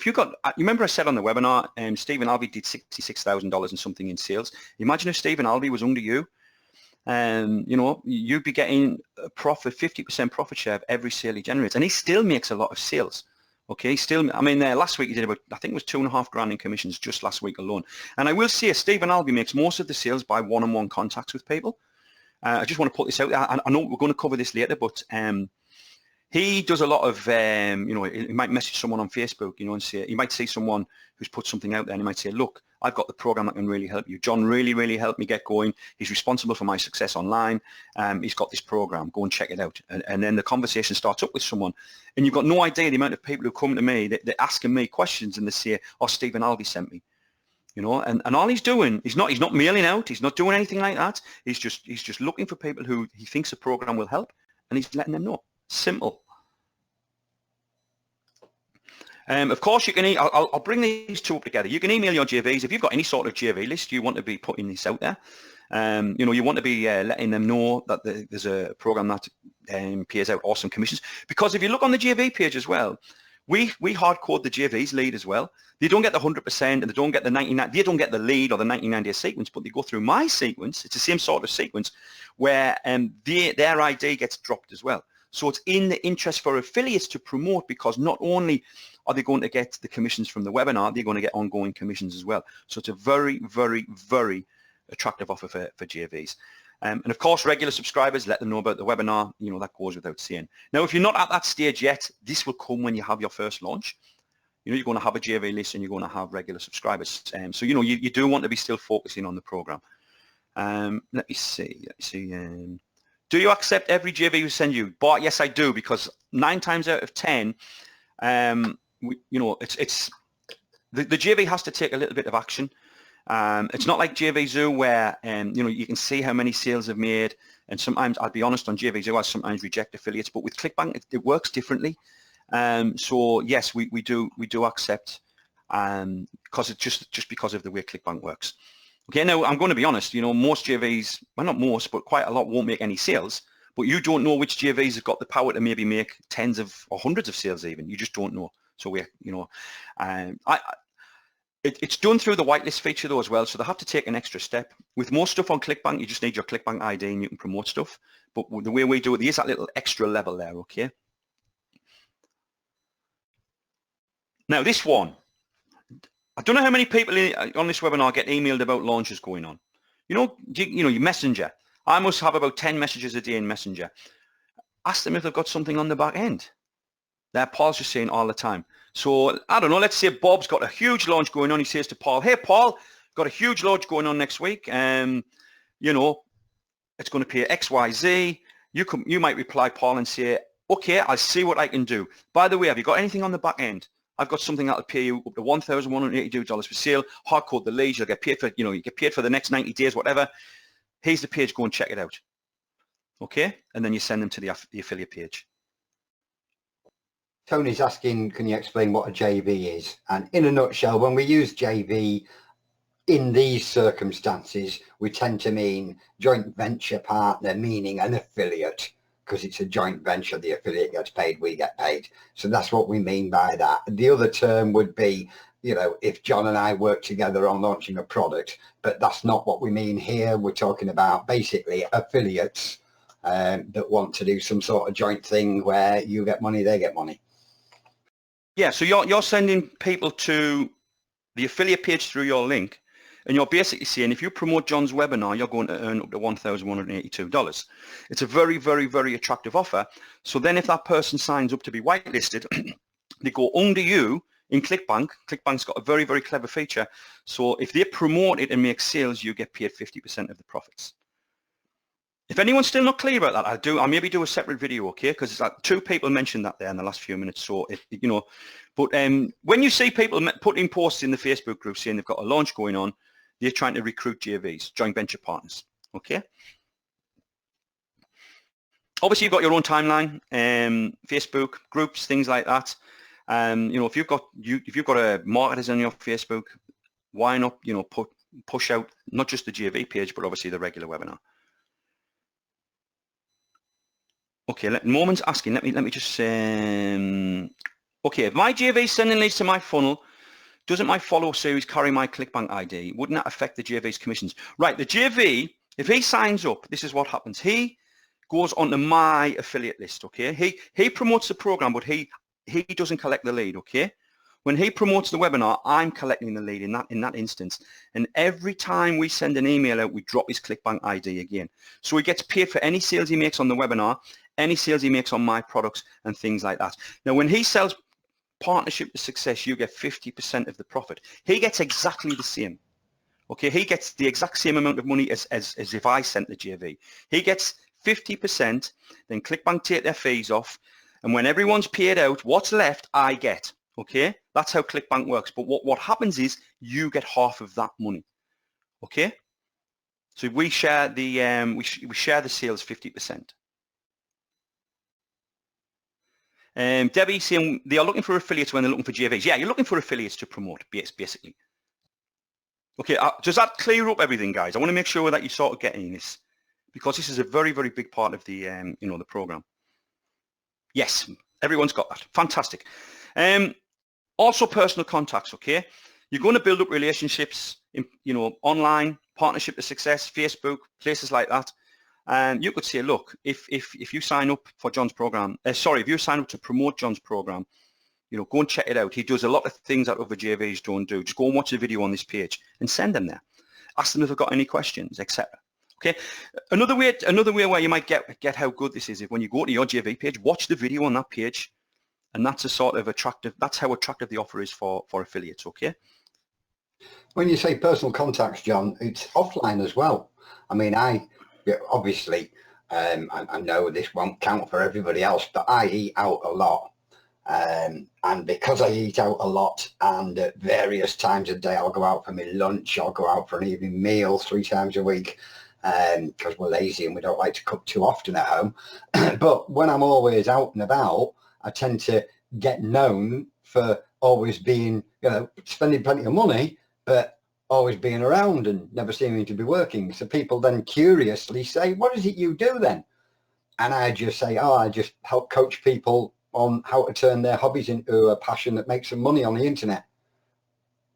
remember I said on the webinar, Stephen Albee did $66,000 and something in sales. Imagine if Stephen Albee was under you, you know, you'd be getting a profit, 50% profit share of every sale he generates, and he still makes a lot of sales. Okay, still, I mean, last week he did about, I think it was $2,500 in commissions just last week alone. And I will say, Stephen Albee makes most of the sales by one-on-one contacts with people. I just want to put this out there. I know we're going to cover this later, but he does a lot of, you know, he might message someone on Facebook, you know, and say, he might see someone who's put something out there and he might say, look, I've got the program that can really help you. John really helped me get going. He's responsible for my success online. He's got this program. Go and check it out. And then the conversation starts up with someone. And you've got no idea the amount of people who come to me, they're asking me questions and they say, oh, Stephen Albee sent me. You know, and all he's doing, he's not mailing out. He's not doing anything like that. He's just looking for people who he thinks the program will help, and he's letting them know. Simple. Of course, you can. I'll bring these two up together. You can email your JVs if you've got any sort of JV list. You want to be putting this out there. You know, you want to be letting them know that there's a program that pays out awesome commissions. Because if you look on the JV page as well, we hard code the JVs lead as well. They don't get the 100% and they don't get the 99. They don't get the lead or the 99-day sequence, but they go through my sequence. It's the same sort of sequence where their ID gets dropped as well. So it's in the interest for affiliates to promote, because not only are they going to get the commissions from the webinar, they're going to get ongoing commissions as well. So it's a very attractive offer for JVs. And of course, regular subscribers, let them know about the webinar. You know, that goes without saying. Now, if you're not at that stage yet, this will come when you have your first launch. You know, you're going to have a JV list and you're going to have regular subscribers. So, you know, you do want to be still focusing on the program. Let me see. Do you accept every JV we send you? But yes, I do, because 9 times out of 10, you know, it's the JV has to take a little bit of action. It's not like JVZoo where, you know, you can see how many sales I've made. And sometimes, I'll be honest, on JVZoo, I sometimes reject affiliates, but with ClickBank, it works differently. So yes, we do accept, because it's just because of the way ClickBank works. Okay, now I'm going to be honest, you know, most JVs, well, not most, but quite a lot won't make any sales, but you don't know which JVs have got the power to maybe make tens of or hundreds of sales even. You just don't know. So you know, it's done through the whitelist feature though as well, so they have to take an extra step. With most stuff on ClickBank, you just need your ClickBank ID and you can promote stuff. But the way we do it, there is that little extra level there, okay? Now this one, I don't know how many people on this webinar get emailed about launches going on. You know, your Messenger. I must have about 10 messages a day in Messenger. Ask them if they've got something on the back end. Paul's just saying all the time. So I don't know, let's say Bob's got a huge launch going on. He says to Paul, hey, Paul, got a huge launch going on next week. You know, it's going to pay X, Y, Z. You might reply, Paul, and say, okay, I'll see what I can do. By the way, have you got anything on the back end? I've got something that'll pay you up to $1,182 for sale. Hard code the leads. You'll get paid for, you get paid for the next 90 days, whatever. Here's the page. Go and check it out. Okay, and then you send them to the affiliate page. Tony's asking, can you explain what a JV is? And in a nutshell, when we use JV in these circumstances, we tend to mean joint venture partner, meaning an affiliate, because it's a joint venture. The affiliate gets paid, we get paid. So that's what we mean by that. The other term would be, if John and I work together on launching a product, but that's not what we mean here. We're talking about basically affiliates that want to do some sort of joint thing where you get money, they get money. Yeah, so you're sending people to the affiliate page through your link, and you're basically saying if you promote John's webinar, you're going to earn up to $1,182. It's a very, very, very attractive offer. So then if that person signs up to be whitelisted, they go under you in ClickBank. ClickBank's got a very, very clever feature. So if they promote it and make sales, you get paid 50% of the profits. If anyone's still not clear about that, I'll maybe do a separate video, okay? Because it's like 2 people mentioned that there in the last few minutes. So, but when you see people putting posts in the Facebook group saying they've got a launch going on, they're trying to recruit JVs, joint venture partners, okay? Obviously, you've got your own timeline, Facebook groups, things like that. If you've got a marketers on your Facebook, why not, push out not just the JV page, but obviously the regular webinar. Okay, Moment's asking. Let me just say. Okay, if my JV is sending leads to my funnel, doesn't my follow series carry my ClickBank ID? Wouldn't that affect the JV's commissions? Right, the JV, if he signs up, this is what happens. He goes onto my affiliate list. Okay, he promotes the program, but he doesn't collect the lead. Okay, when he promotes the webinar, I'm collecting the lead in that instance. And every time we send an email out, we drop his ClickBank ID again. So he gets paid for any sales he makes on the webinar, any sales he makes on my products and things like that. Now, when he sells Partnership to Success, you get 50% of the profit. He gets exactly the same. Okay, he gets the exact same amount of money as if I sent the JV. He gets 50%, then ClickBank take their fees off, and when everyone's paid out, what's left, I get. Okay, that's how ClickBank works. But what happens is you get half of that money. Okay, so we share the we share the sales 50%. Debbie saying they are looking for affiliates when they're looking for JVs. Yeah, you're looking for affiliates to promote, basically. Okay, does that clear up everything, guys? I want to make sure that you're sort of getting this, because this is a very, very big part of the the program. Yes, everyone's got that. Fantastic. Also, personal contacts. Okay, you're going to build up relationships in online, Partnership to Success, Facebook, places like that. And you could say, look, if you sign up for John's program, if you sign up to promote John's program, go and check it out. He does a lot of things that other JVs don't do. Just go and watch the video on this page and send them there. Ask them if they've got any questions, etc. Okay. Another way where you might get how good this is when you go to your JV page, watch the video on that page, and that's a sort of attractive. That's how attractive the offer is for affiliates. Okay. When you say personal contacts, John, it's offline as well. I mean, obviously, I know this won't count for everybody else, but I eat out a lot. And because I eat out a lot, and at various times of the day, I'll go out for my lunch, I'll go out for an evening meal 3 times a week, because we're lazy and we don't like to cook too often at home. But when I'm always out and about, I tend to get known for always being, spending plenty of money, but always being around and never seeming to be working. So people then curiously say, what is it you do then? And I just say, I just help coach people on how to turn their hobbies into a passion that makes them money on the internet.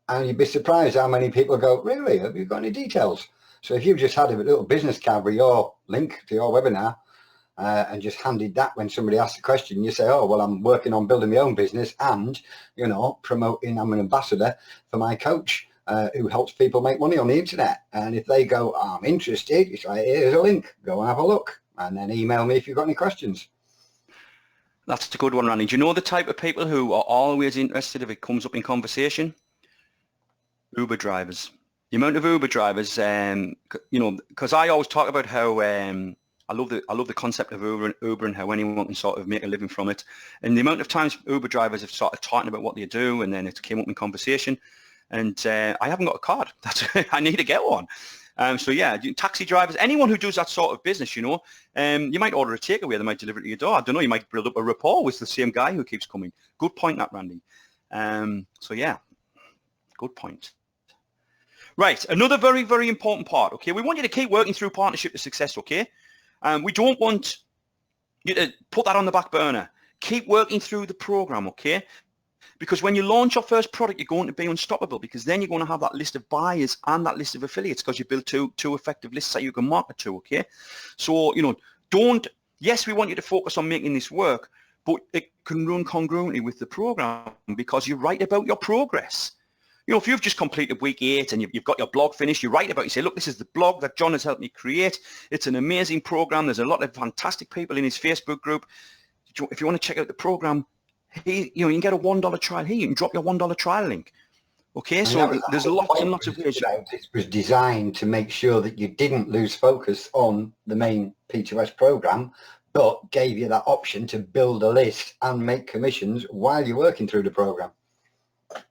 And you'd be surprised how many people go, really? Have you got any details? So if you've just had a little business card with your link to your webinar, and just handed that when somebody asks a question. You say, oh, well, I'm working on building my own business and, you know, promoting, I'm an ambassador for my coach who helps people make money on the internet. And if they go, oh, I'm interested, it's like, here's a link, go and have a look, and then email me if you've got any questions. That's a good one, Randy. Do you know the type of people who are always interested if it comes up in conversation? Uber drivers. The amount of Uber drivers, you know, because I always talk about how I love the concept of Uber and how anyone can sort of make a living from it. And the amount of times Uber drivers have started talking about what they do, and then it came up in conversation. And I haven't got a card. I need to get one. So yeah, taxi drivers, anyone who does that sort of business, you know, you might order a takeaway, they might deliver it to your door. I don't know, you might build up a rapport with the same guy who keeps coming. Good point, that, Randy. So yeah, good point. Right, another very, very important part, okay? We want you to keep working through partnership to success, okay? We don't want you to put that on the back burner. Keep working through the program, okay? Because when you launch your first product, you're going to be unstoppable, because then you're going to have that list of buyers and that list of affiliates, because you build two effective lists that you can market to, okay? So, you know, yes, we want you to focus on making this work, but it can run congruently with the program, because you write about your progress. You know, if you've just completed week 8 and you've got your blog finished, you write about it, you say, look, this is the blog that John has helped me create. It's an amazing program. There's a lot of fantastic people in his Facebook group. If you want to check out the program, you know, you can get a $1 trial here. You can drop your $1 trial link. Okay, so there's lots and lots of ways. It was designed to make sure that you didn't lose focus on the main P2S program, but gave you that option to build a list and make commissions while you're working through the program.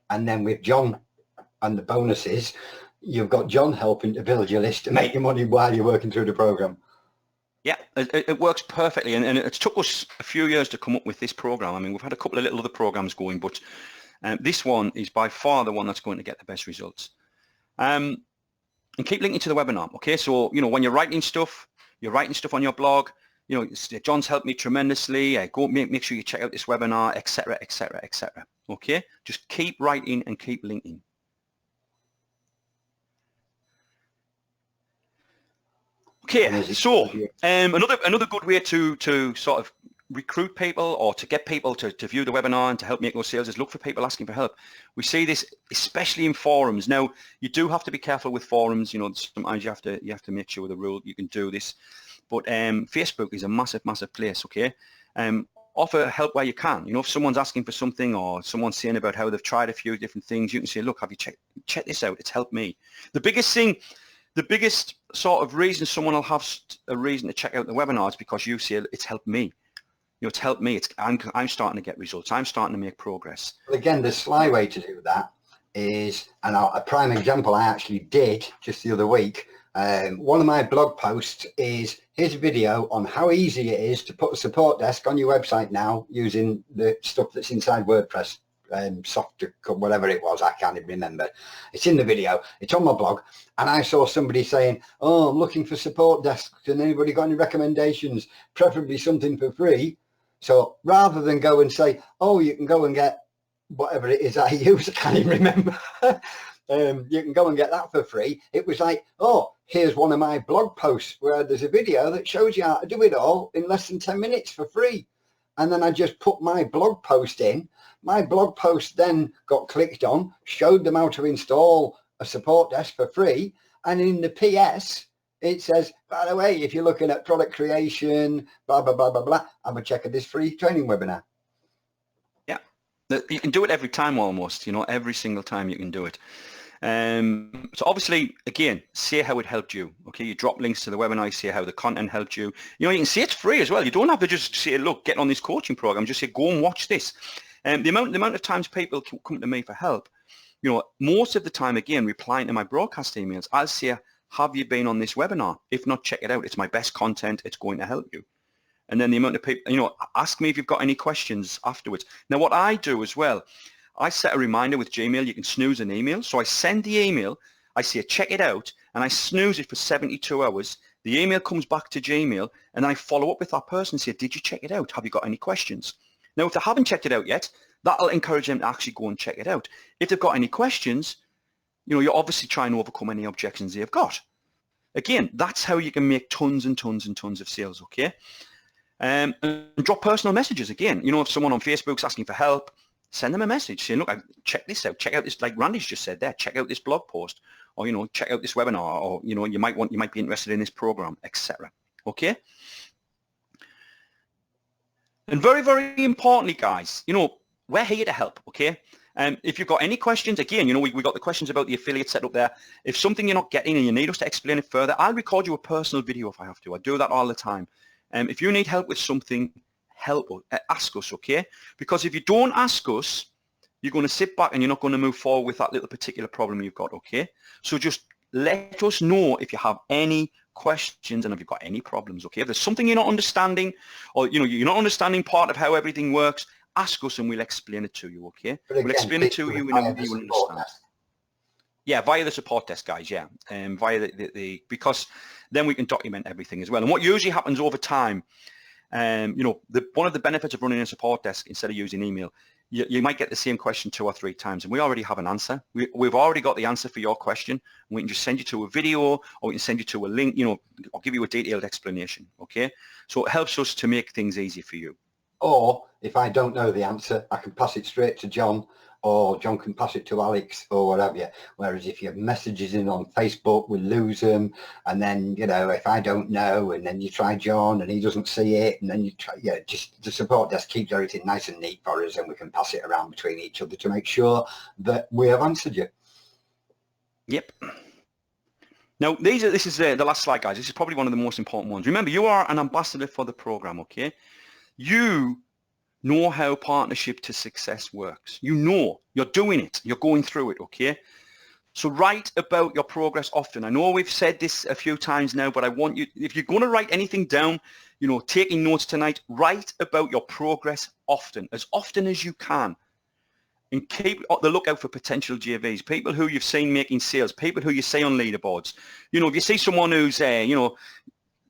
And then with John and the bonuses, you've got John helping to build your list to make your money while you're working through the program. Yeah, it works perfectly. And it took us a few years to come up with this program. I mean, we've had a couple of little other programs going, but this one is by far the one that's going to get the best results. And keep linking to the webinar. Okay, so, you know, when you're writing stuff on your blog, you know, John's helped me tremendously. Go make sure you check out this webinar, etc., etc., etc. Okay, just keep writing and keep linking. Okay, so another good way to sort of recruit people or to get people to view the webinar and to help make those sales is look for people asking for help. We see this especially in forums. Now, you do have to be careful with forums. You know, sometimes you have to make sure the rule you can do this. But Facebook is a massive, massive place, okay? Offer help where you can. You know, if someone's asking for something or someone's saying about how they've tried a few different things, you can say, look, have you check this out? It's helped me. The biggest sort of reason someone will have a reason to check out the webinar is because you say it's helped me. You know, it's helped me. I'm starting to get results. I'm starting to make progress. Well, again, the sly way to do that is, and a prime example I actually did just the other week, one of my blog posts is, here's a video on how easy it is to put a support desk on your website now using the stuff that's inside WordPress, software, whatever it was, I can't even remember. It's in the video, it's on my blog, and I saw somebody saying, oh, I'm looking for support desks, and anybody got any recommendations, preferably something for free. So rather than go and say, oh, you can go and get whatever it is I use, I can't even remember. You can go and get that for free. It was like, oh, here's one of my blog posts where there's a video that shows you how to do it all in less than 10 minutes for free. And then I just put my blog post in. My blog post then got clicked on, showed them how to install a support desk for free. And in the PS, it says, by the way, if you're looking at product creation, blah, blah, blah, blah, blah, have a check of this free training webinar. Yeah, you can do it every time almost, you know, every single time you can do it. So obviously, again, say how it helped you. Okay, you drop links to the webinar, you say how the content helped you. You know, you can say it's free as well. You don't have to just say, look, get on this coaching program. Just say, go and watch this. The amount of times people come to me for help, you know, most of the time, again, replying to my broadcast emails, I'll say, have you been on this webinar? If not, check it out. It's my best content. It's going to help you. And then the amount of people, you know, ask me if you've got any questions afterwards. Now, what I do as well, I set a reminder with Gmail. You can snooze an email. So I send the email. I say, check it out. And I snooze it for 72 hours. The email comes back to Gmail. And I follow up with that person and say, did you check it out? Have you got any questions? Now, if they haven't checked it out yet, that'll encourage them to actually go and check it out. If they've got any questions, you know, you're obviously trying to overcome any objections they've got. Again, that's how you can make tons and tons and tons of sales, okay? And drop personal messages again. You know, if someone on Facebook's asking for help, send them a message saying, look, check this out. Check out this, like Randy's just said there, check out this blog post, or, you know, check out this webinar, or, you know, you might be interested in this program, etc. Okay. And very, very importantly, guys, you know, we're here to help. Okay. If you've got any questions, again, you know, we got the questions about the affiliate setup there. If something you're not getting and you need us to explain it further, I'll record you a personal video if I have to. I do that all the time. If you need help with something, ask us, okay? Because if you don't ask us, you're going to sit back and you're not going to move forward with that little particular problem you've got, okay? So just let us know if you have any questions and if you've got any problems, okay? If there's something you're not understanding, or, you know, you're not understanding part of how everything works, ask us and we'll explain it to you, okay? We'll explain it to you in a way you will understand. Yeah, via the support desk, guys, yeah. Via because then we can document everything as well. And what usually happens over time, you know, one of the benefits of running a support desk instead of using email, you might get the same question 2 or 3 times, and we already have an answer. We've already got the answer for your question. We can just send you to a video, or we can send you to a link, you know, I'll give you a detailed explanation, okay? So it helps us to make things easy for you. Or if I don't know the answer, I can pass it straight to John, or John can pass it to Alex or whatever. Whereas if you have messages in on Facebook, we lose them. And then, you know, if I don't know, and then you try John and he doesn't see it, and then you try, yeah, just the support desk keeps everything nice and neat for us, and we can pass it around between each other to make sure that we have answered you. Yep. Now, this is the last slide, guys. This is probably one of the most important ones. Remember, you are an ambassador for the program, okay? You know how Partnership to Success works. You know, you're doing it, you're going through it, okay? So write about your progress often. I know we've said this a few times now, but I want you, if you're going to write anything down, you know, taking notes tonight, write about your progress often as you can. And keep the lookout for potential JVs, people who you've seen making sales, people who you see on leaderboards. You know, if you see someone who's, you know,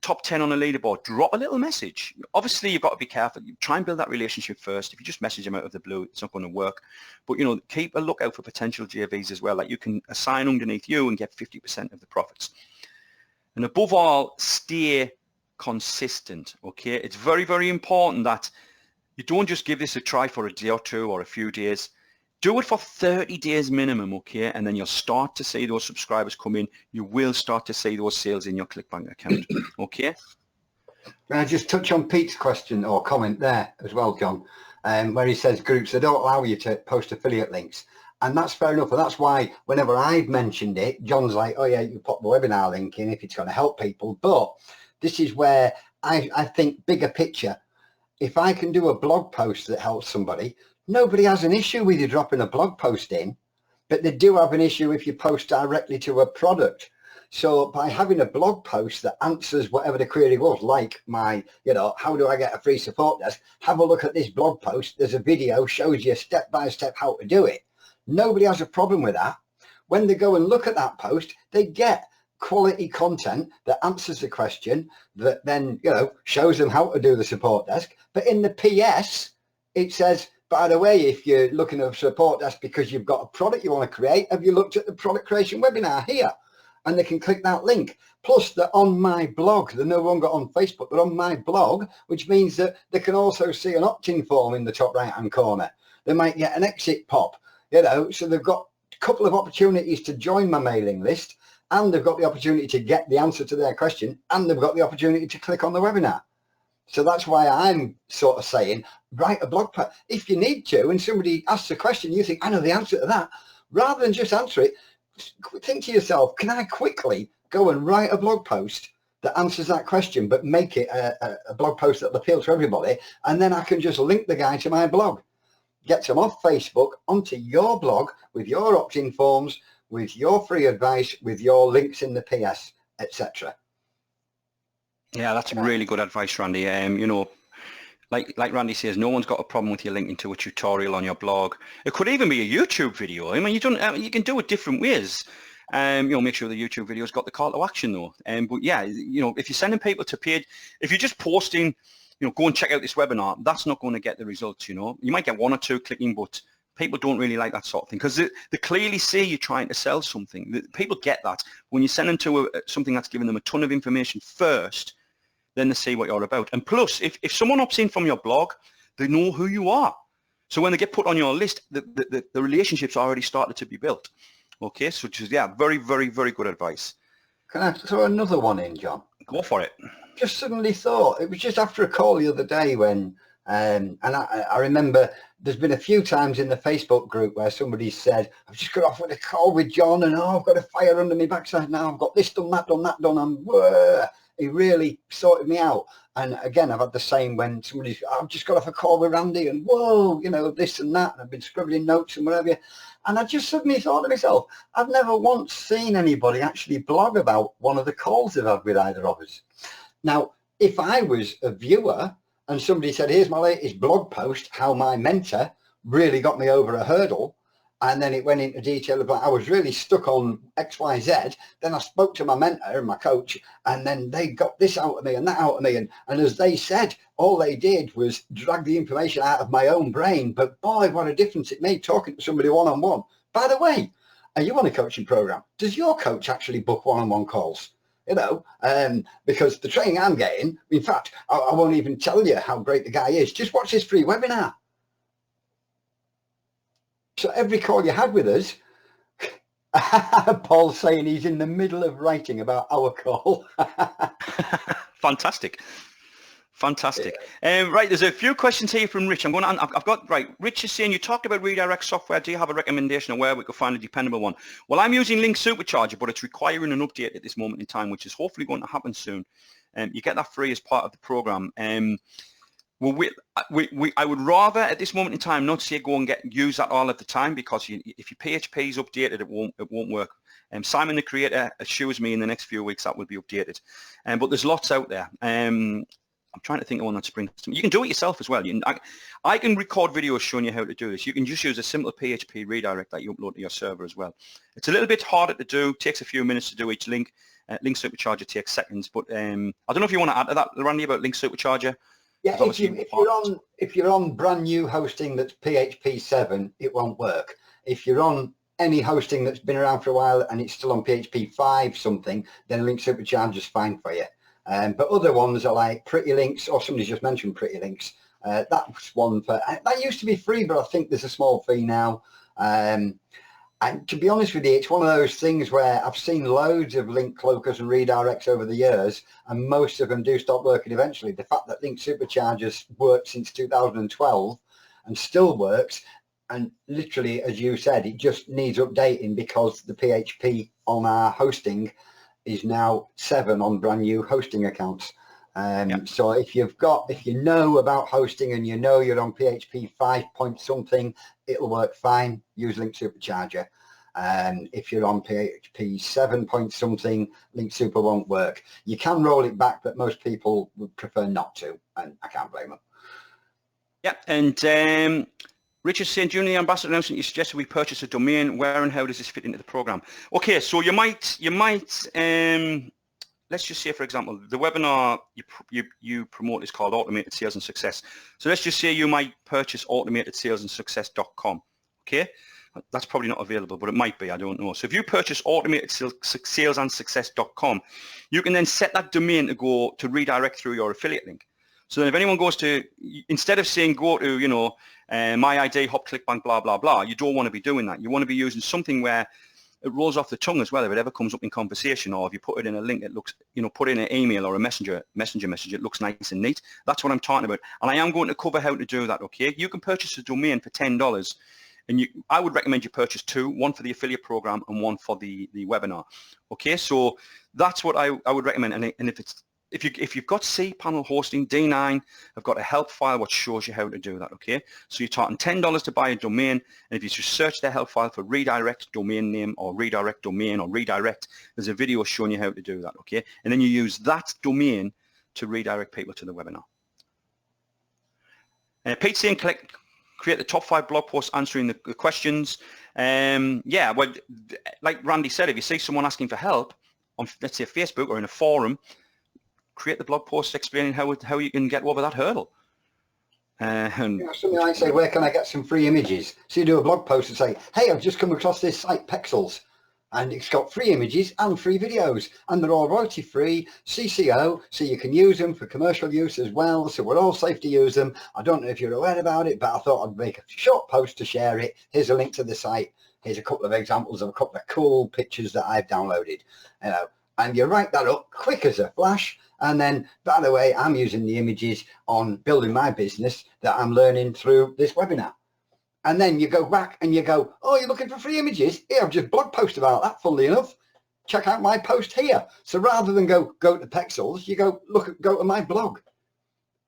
top 10 on a leaderboard, drop a little message. Obviously, you've got to be careful. You try and build that relationship first. If you just message them out of the blue, it's not going to work. But, you know, keep a lookout for potential JVs as well, that you can assign underneath you and get 50% of the profits. And above all, stay consistent, okay? It's very, very important that you don't just give this a try for a day or 2 or a few days. Do it for 30 days minimum, okay? And then you'll start to see those subscribers come in. You will start to see those sales in your ClickBank account, okay? Can I just touch on Pete's question or comment there as well, John, where he says groups, they don't allow you to post affiliate links. And that's fair enough. And that's why whenever I've mentioned it, John's like, oh yeah, you put the webinar link in if it's going to help people. But this is where I think bigger picture. If I can do a blog post that helps somebody, nobody has an issue with you dropping a blog post in, but they do have an issue if you post directly to a product. So by having a blog post that answers whatever the query was, like my, you know, how do I get a free support desk? Have a look at this blog post. There's a video, shows you step by step how to do it. Nobody has a problem with that. When they go and look at that post, they get quality content that answers the question, that then, you know, shows them how to do the support desk. But in the PS, it says, by the way, if you're looking at a support desk because you've got a product you want to create, have you looked at the product creation webinar here? And they can click that link. Plus, they're on my blog. They're no longer on Facebook. They're on my blog, which means that they can also see an opt-in form in the top right-hand corner. They might get an exit pop, you know, so they've got a couple of opportunities to join my mailing list, and they've got the opportunity to get the answer to their question, and they've got the opportunity to click on the webinar. So that's why I'm sort of saying, write a blog post. If you need to, and somebody asks a question, you think, I know the answer to that, rather than just answer it, think to yourself, can I quickly go and write a blog post that answers that question, but make it a blog post that will appeal to everybody, and then I can just link the guy to my blog. Get them off Facebook onto your blog with your opt-in forms, with your free advice, with your links in the PS, etc. Yeah, that's really good advice, Randy. You know, like Randy says, no one's got a problem with you linking to a tutorial on your blog. It could even be a YouTube video. I mean, you can do it different ways. You know, make sure the YouTube video's got the call to action though. But yeah, you know, if you're sending people to paid, if you're just posting, you know, go and check out this webinar, that's not going to get the results. You know, you might get 1 or 2 clicking, but people don't really like that sort of thing because they clearly see you're trying to sell something. People get that when you send them to something that's giving them a ton of information first. then they see what you're about. And plus, if someone opts in from your blog, they know who you are. So when they get put on your list, the relationship's already started to be built. Okay, so just, yeah, very, very, very good advice. Can I throw another one in, John? Go for it. Just suddenly thought, it was just after a call the other day when, and I remember there's been a few times in the Facebook group where somebody said, I've just got off with a call with John and I've got a fire under my backside now, I've got this done, that done, that done, he really sorted me out. And again, I've had the same when somebody's, I've just got off a call with Randy and whoa, you know, this and that, and I've been scribbling notes and whatever. And I just suddenly thought to myself, I've never once seen anybody actually blog about one of the calls they've had with either of us. Now, if I was a viewer and somebody said, here's my latest blog post, how my mentor really got me over a hurdle, and then it went into detail about I was really stuck on XYZ, then I spoke to my mentor and my coach, and then they got this out of me and that out of me. And as they said, all they did was drag the information out of my own brain. But boy, what a difference it made talking to somebody one-on-one. By the way, are you on a coaching program? Does your coach actually book one-on-one calls? You know, because the training I'm getting, in fact, I won't even tell you how great the guy is. Just watch this free webinar. So every call you had with us, Paul's saying he's in the middle of writing about our call. Fantastic. Fantastic. Right, there's a few questions here from Rich. I've got, right, Rich is saying, you talked about redirect software. Do you have a recommendation of where we could find a dependable one? Well, I'm using Link Supercharger, but it's requiring an update at this moment in time, which is hopefully going to happen soon. You get that free as part of the program. Well, I would rather at this moment in time not say go and use that all of the time, because if your PHP is updated, it won't work. Simon the Creator assures me in the next few weeks that will be updated. But there's lots out there. I'm trying to think of one that springs to me. You can do it yourself as well. I can record videos showing you how to do this. You can just use a simple PHP redirect that you upload to your server as well. It's a little bit harder to do. It takes a few minutes to do each link. Link Supercharger takes seconds. But I don't know if you want to add to that, Randy, about Link Supercharger. Yeah, if you're on brand new hosting that's PHP 7, it won't work. If you're on any hosting that's been around for a while and it's still on PHP 5 something, then Link Supercharger is fine for you. But other ones are like Pretty Links, or somebody just mentioned Pretty Links. That's one for, that used to be free, but I think there's a small fee now. And to be honest with you, it's one of those things where I've seen loads of link cloakers and redirects over the years, and most of them do stop working eventually. The fact that Link Supercharger's worked since 2012 and still works, and literally, as you said, it just needs updating because the PHP on our hosting is now 7 on brand new hosting accounts. So if you know about hosting and you know you're on PHP 5 point something, it'll work fine. Use Link Supercharger. If you're on PHP 7 point something, Link Super won't work. You can roll it back, but most people would prefer not to, and I can't blame them. Yeah, and Richard saying, during the ambassador announcement, you suggested we purchase a domain. Where and how does this fit into the program? Okay, so you might let's just say, for example, the webinar you promote is called Automated Sales and Success. So let's just say you might purchase automatedsalesandsuccess.com. Okay, that's probably not available, but it might be. I don't know. So if you purchase automatedsalesandsuccess.com, you can then set that domain to go to redirect through your affiliate link. So then if anyone goes to, instead of saying go to, you know, my ID, hop, clickbank, blah, blah, blah, you don't want to be doing that. You want to be using something where it rolls off the tongue as well. If it ever comes up in conversation, or if you put it in a link, it looks, you know, put in an email or a messenger message, it looks nice and neat. That's what I'm talking about. And I am going to cover how to do that, okay? You can purchase a domain for $10. And I would recommend you purchase 2, one for the affiliate program and one for the webinar. Okay, so that's what I would recommend. And if you've got cPanel hosting, D9, I've got a help file which shows you how to do that, okay? So you're talking $10 to buy a domain, and if you just search the help file for redirect domain name or redirect domain or redirect, there's a video showing you how to do that, okay? And then you use that domain to redirect people to the webinar. Pete saying, create the top 5 blog posts answering the questions. Yeah, well, like Randy said, if you see someone asking for help on, let's say, Facebook or in a forum, create the blog post explaining how you can get over that hurdle. And something like say, where can I get some free images? So you do a blog post and say, hey, I've just come across this site, Pexels. and it's got free images and free videos, and they're all royalty free, CCO, so you can use them for commercial use as well, so we're all safe to use them. I don't know if you're aware about it, but I thought I'd make a short post to share it. Here's a link to the site. Here's a couple of examples of a couple of cool pictures that I've downloaded, you know, and you write that up quick as a flash. And then, by the way, I'm using the images on building my business that I'm learning through this webinar. And then you go back and you go, oh, you're looking for free images? Here, I've just blog posted about that, funnily enough. Check out my post here. So rather than go to Pexels, you go to my blog.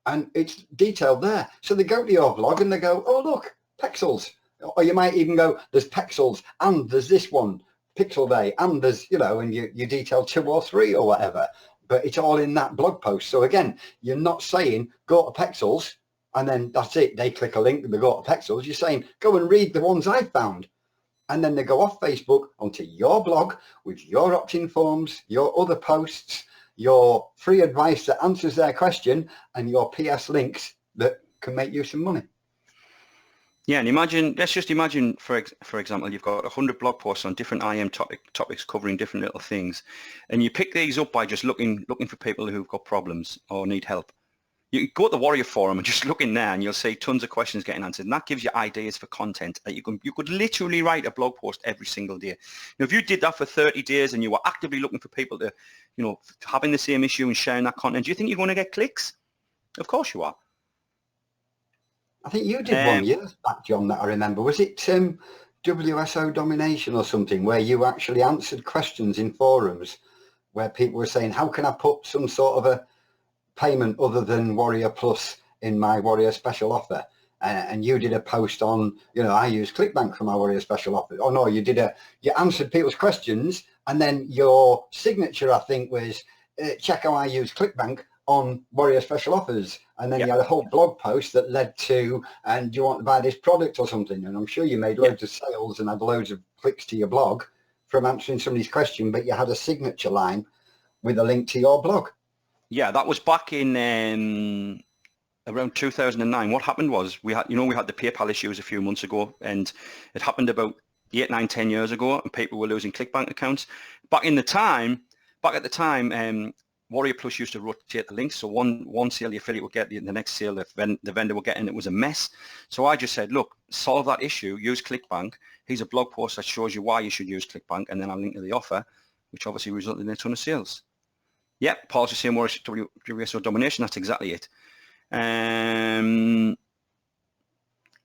And it's detailed there. So they go to your blog and they go, oh, look, Pexels. Or you might even go, there's Pexels and there's this one, Pixel Day, and there's, you know, and you detail 2 or 3 or whatever. But it's all in that blog post. So again, you're not saying go to Pexels and then that's it. They click a link and they go to Pexels. You're saying go and read the ones I found. And then they go off Facebook onto your blog with your opt-in forms, your other posts, your free advice that answers their question, and your PS links that can make you some money. Yeah, and imagine, let's just imagine, for example, you've got 100 blog posts on different IM topics covering different little things, and you pick these up by just looking for people who've got problems or need help. You go to the Warrior Forum and just look in there and you'll see tons of questions getting answered, and that gives you ideas for content that you could literally write a blog post every single day. Now, if you did that for 30 days and you were actively looking for people to, you know, having the same issue and sharing that content, do you think you're going to get clicks? Of course you are. I think you did one years back, John, that I remember. Was it WSO Domination or something, where you actually answered questions in forums where people were saying, how can I put some sort of a payment other than Warrior Plus in my Warrior Special offer? And you did a post on, you know, I use ClickBank for my Warrior Special offer. Oh no, you answered people's questions, and then your signature, I think, was check how I use ClickBank on Warrior Special offers. And then you had a whole blog post that led to, and do you want to buy this product or something? And I'm sure you made loads of sales and had loads of clicks to your blog from answering somebody's question, but you had a signature line with a link to your blog. Yeah, that was back in around 2009. What happened was we had the PayPal issues a few months ago, and it happened about 8, 9, 10 years ago, and people were losing ClickBank accounts. Back at the time, Warrior Plus used to rotate the links. So one sale the affiliate would get, the next sale the vendor would get, and it was a mess. So I just said, look, solve that issue, use ClickBank. Here's a blog post that shows you why you should use ClickBank, and then I'll link to the offer, which obviously resulted in a ton of sales. Yep, Paul's just saying WSO Domination, that's exactly it.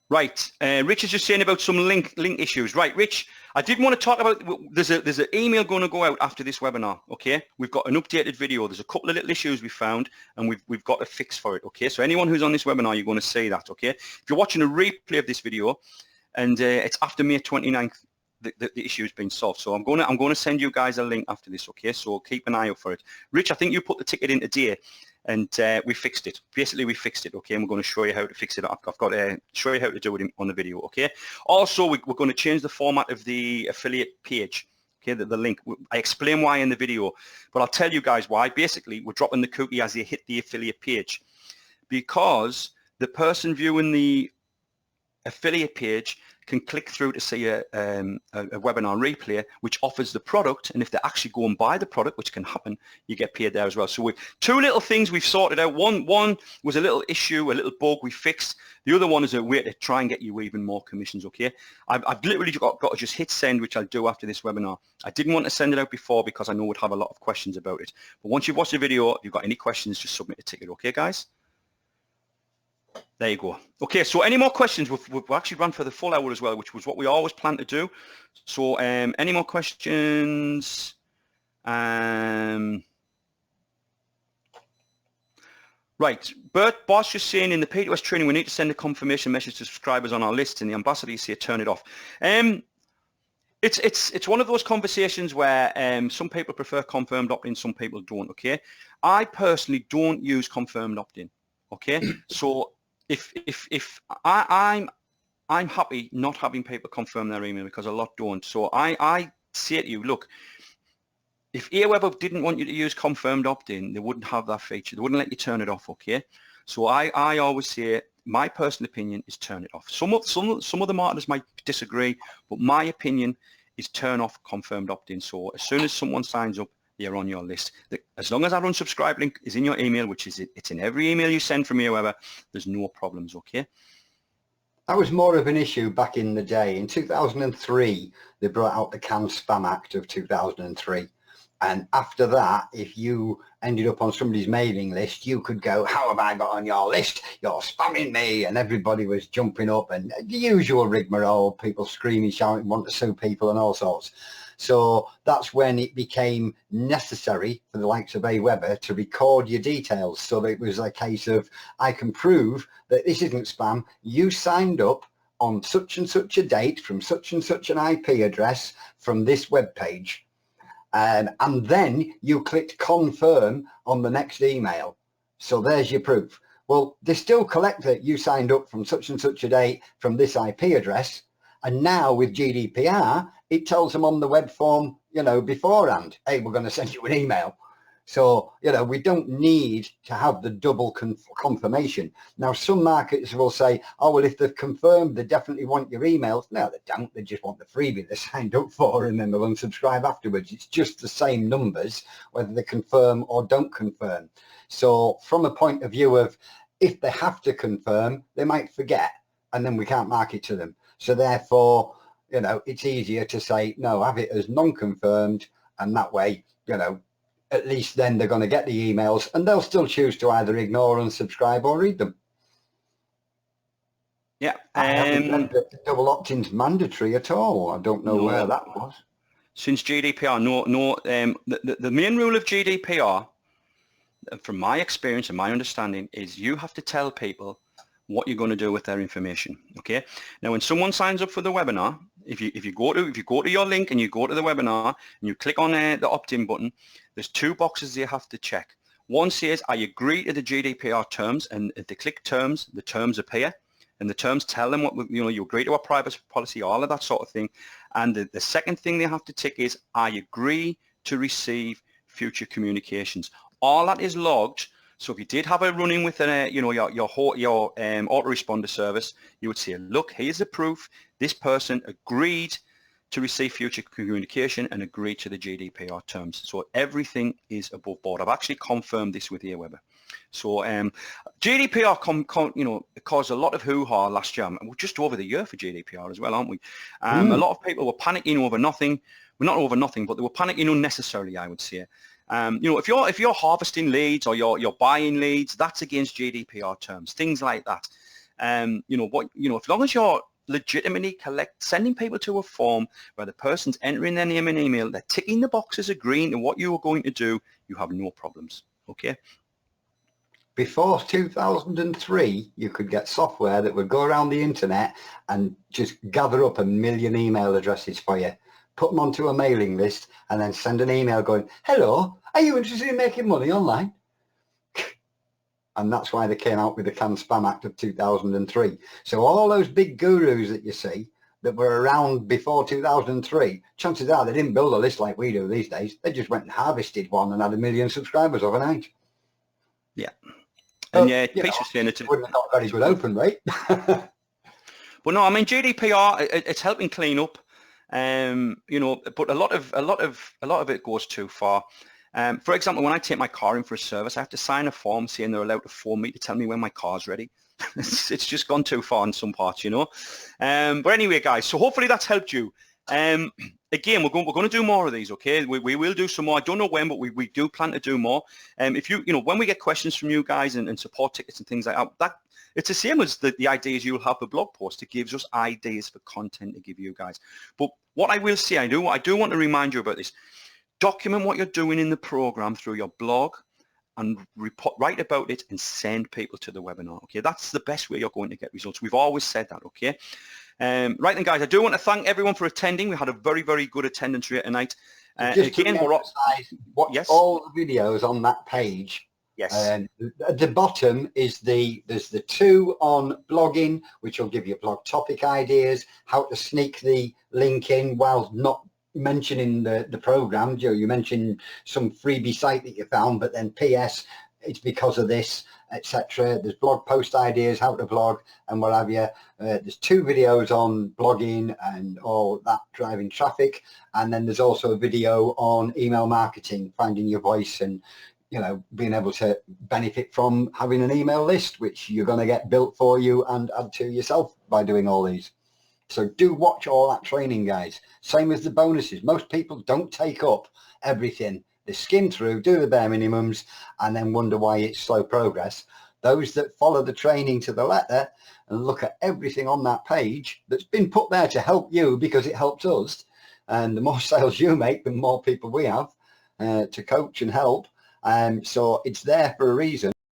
Right, Rich is just saying about some link issues. Right, Rich, I did want to talk about, there's an email going to go out after this webinar, okay? We've got an updated video. There's a couple of little issues we found, and we've got a fix for it, okay? So anyone who's on this webinar, you're going to see that, okay? If you're watching a replay of this video, and it's after May 29th, the issue has been solved. So I'm going to send you guys a link after this, okay? So keep an eye out for it. Rich, I think you put the ticket in today, and we fixed it. Basically, we fixed it, okay? And we're going to show you how to fix it. I've got to show you how to do it on the video, okay? Also, we're going to change the format of the affiliate page, okay? The link. I explain why in the video, but I'll tell you guys why. Basically, we're dropping the cookie as they hit the affiliate page, because the person viewing the affiliate page can click through to see a webinar replay which offers the product, and if they actually go and buy the product, which can happen, you get paid there as well. So we've two little things we've sorted out. One was a little issue, a little bug we fixed. The other one is a way to try and get you even more commissions, okay? I've literally got to just hit send, which I'll do after this webinar. I didn't want to send it out before because I know we'd have a lot of questions about it. But once you've watched the video, if you've got any questions, just submit a ticket, okay, guys? There you go. Okay, so any more questions? We've actually run for the full hour as well, which was what we always planned to do. So any more questions? Right, Bert Boss just saying in the P2S training, we need to send a confirmation message to subscribers on our list, and the ambassador, you say, turn it off. It's one of those conversations where some people prefer confirmed opt-in, some people don't, okay? I personally don't use confirmed opt-in, okay? So if I'm happy not having people confirm their email, because a lot don't. So I say to you, look, if Aweber didn't want you to use confirmed opt-in, they wouldn't have that feature. They wouldn't let you turn it off, okay? So I always say, my personal opinion is turn it off. Some of the marketers might disagree, but my opinion is turn off confirmed opt-in. So as soon as someone signs up, they're on your list. As long as that unsubscribe link is in your email, which is it's in every email you send from Aweber, there's no problems, okay? That was more of an issue back in the day. In 2003, they brought out the Canned Spam Act of 2003. And after that, if you ended up on somebody's mailing list, you could go, how have I got on your list? You're spamming me. And everybody was jumping up and the usual rigmarole, people screaming, shouting, want to sue people and all sorts. So that's when it became necessary for the likes of Aweber to record your details. So that it was a case of, I can prove that this isn't spam. You signed up on such and such a date from such and such an IP address from this web page. And then you clicked confirm on the next email. So there's your proof. Well, they still collect that you signed up from such and such a date from this IP address. And now with GDPR, it tells them on the web form, you know, beforehand, hey, we're going to send you an email. So, you know, we don't need to have the double confirmation. Now, some marketers will say, oh, well, if they've confirmed, they definitely want your emails. No, they don't. They just want the freebie they signed up for, and then they'll unsubscribe afterwards. It's just the same numbers, whether they confirm or don't confirm. So from a point of view of if they have to confirm, they might forget, and then we can't market to them. So therefore, you know, it's easier to say, no, have it as non-confirmed, and that way, you know, at least then they're going to get the emails and they'll still choose to either ignore, unsubscribe or read them. Yeah. I haven't read that double opt-in's mandatory at all. I don't know where that was. Since GDPR, no. The main rule of GDPR, from my experience and my understanding, is you have to tell people what you're going to do with their information. Okay. Now, when someone signs up for the webinar, if you go to your link and you go to the webinar and you click on the opt-in button, there's two boxes you have to check. One says, I agree to the GDPR terms, and if they click terms, the terms appear, and the terms tell them what, you know, you agree to our privacy policy, all of that sort of thing. And the second thing they have to tick is, I agree to receive future communications. All that is logged. So if you did have a run-in with your autoresponder service, you would say, look, here's the proof. This person agreed to receive future communication and agreed to the GDPR terms. So everything is above board. I've actually confirmed this with Aweber. So GDPR, caused a lot of hoo-ha last year. We're just over the year for GDPR as well, aren't we? A lot of people were panicking over nothing. Well, not over nothing, but they were panicking unnecessarily, I would say. If you're harvesting leads or you're buying leads, that's against GDPR terms, things like that. As long as you're legitimately sending people to a form where the person's entering their name and email, they're ticking the boxes, agreeing to what you are going to do, you have no problems. Okay. Before 2003, you could get software that would go around the internet and just gather up 1 million email addresses for you, put them onto a mailing list, and then send an email going, hello, are you interested in making money online? And that's why they came out with the Canned Spam Act of 2003. So all those big gurus that you see that were around before 2003, chances are they didn't build a list like we do these days. They just went and harvested one and had 1 million subscribers overnight. Yeah. And Peace was saying it wouldn't have got very good open rate. But no, I mean, GDPR, it's helping clean up. But a lot of it goes too far. For example, when I take my car in for a service, I have to sign a form saying they're allowed to phone me to tell me when my car's ready. It's just gone too far in some parts, But anyway, guys, so hopefully that's helped you. Again, we're going to do more of these, okay? We will do some more. I don't know when, but we do plan to do more. If when we get questions from you guys and support tickets and things like that, it's the same as the ideas you'll have the blog post. It gives us ideas for content to give you guys. But what I will say, I do want to remind you about this. Document what you're doing in the program through your blog and write about it and send people to the webinar, okay? That's the best way you're going to get results. We've always said that, okay? Right then, guys, I do want to thank everyone for attending. We had a very, very good attendance rate tonight. Again, watch all the videos on that page. Yes. At the bottom is there's the 2 on blogging, which will give you blog topic ideas, how to sneak the link in while not mentioning the program. You mentioned some freebie site that you found, but then PS, it's because of this, etc. There's blog post ideas, how to blog and what have you. There's 2 videos on blogging and all that, driving traffic, and then there's also a video on email marketing, finding your voice, and being able to benefit from having an email list, which you're going to get built for you and add to yourself by doing all these. So do watch all that training, guys. Same as the bonuses. Most people don't take up everything. They skim through, do the bare minimums, and then wonder why it's slow progress. Those that follow the training to the letter and look at everything on that page that's been put there to help you because it helps us, and the more sales you make, the more people we have to coach and help. So it's there for a reason.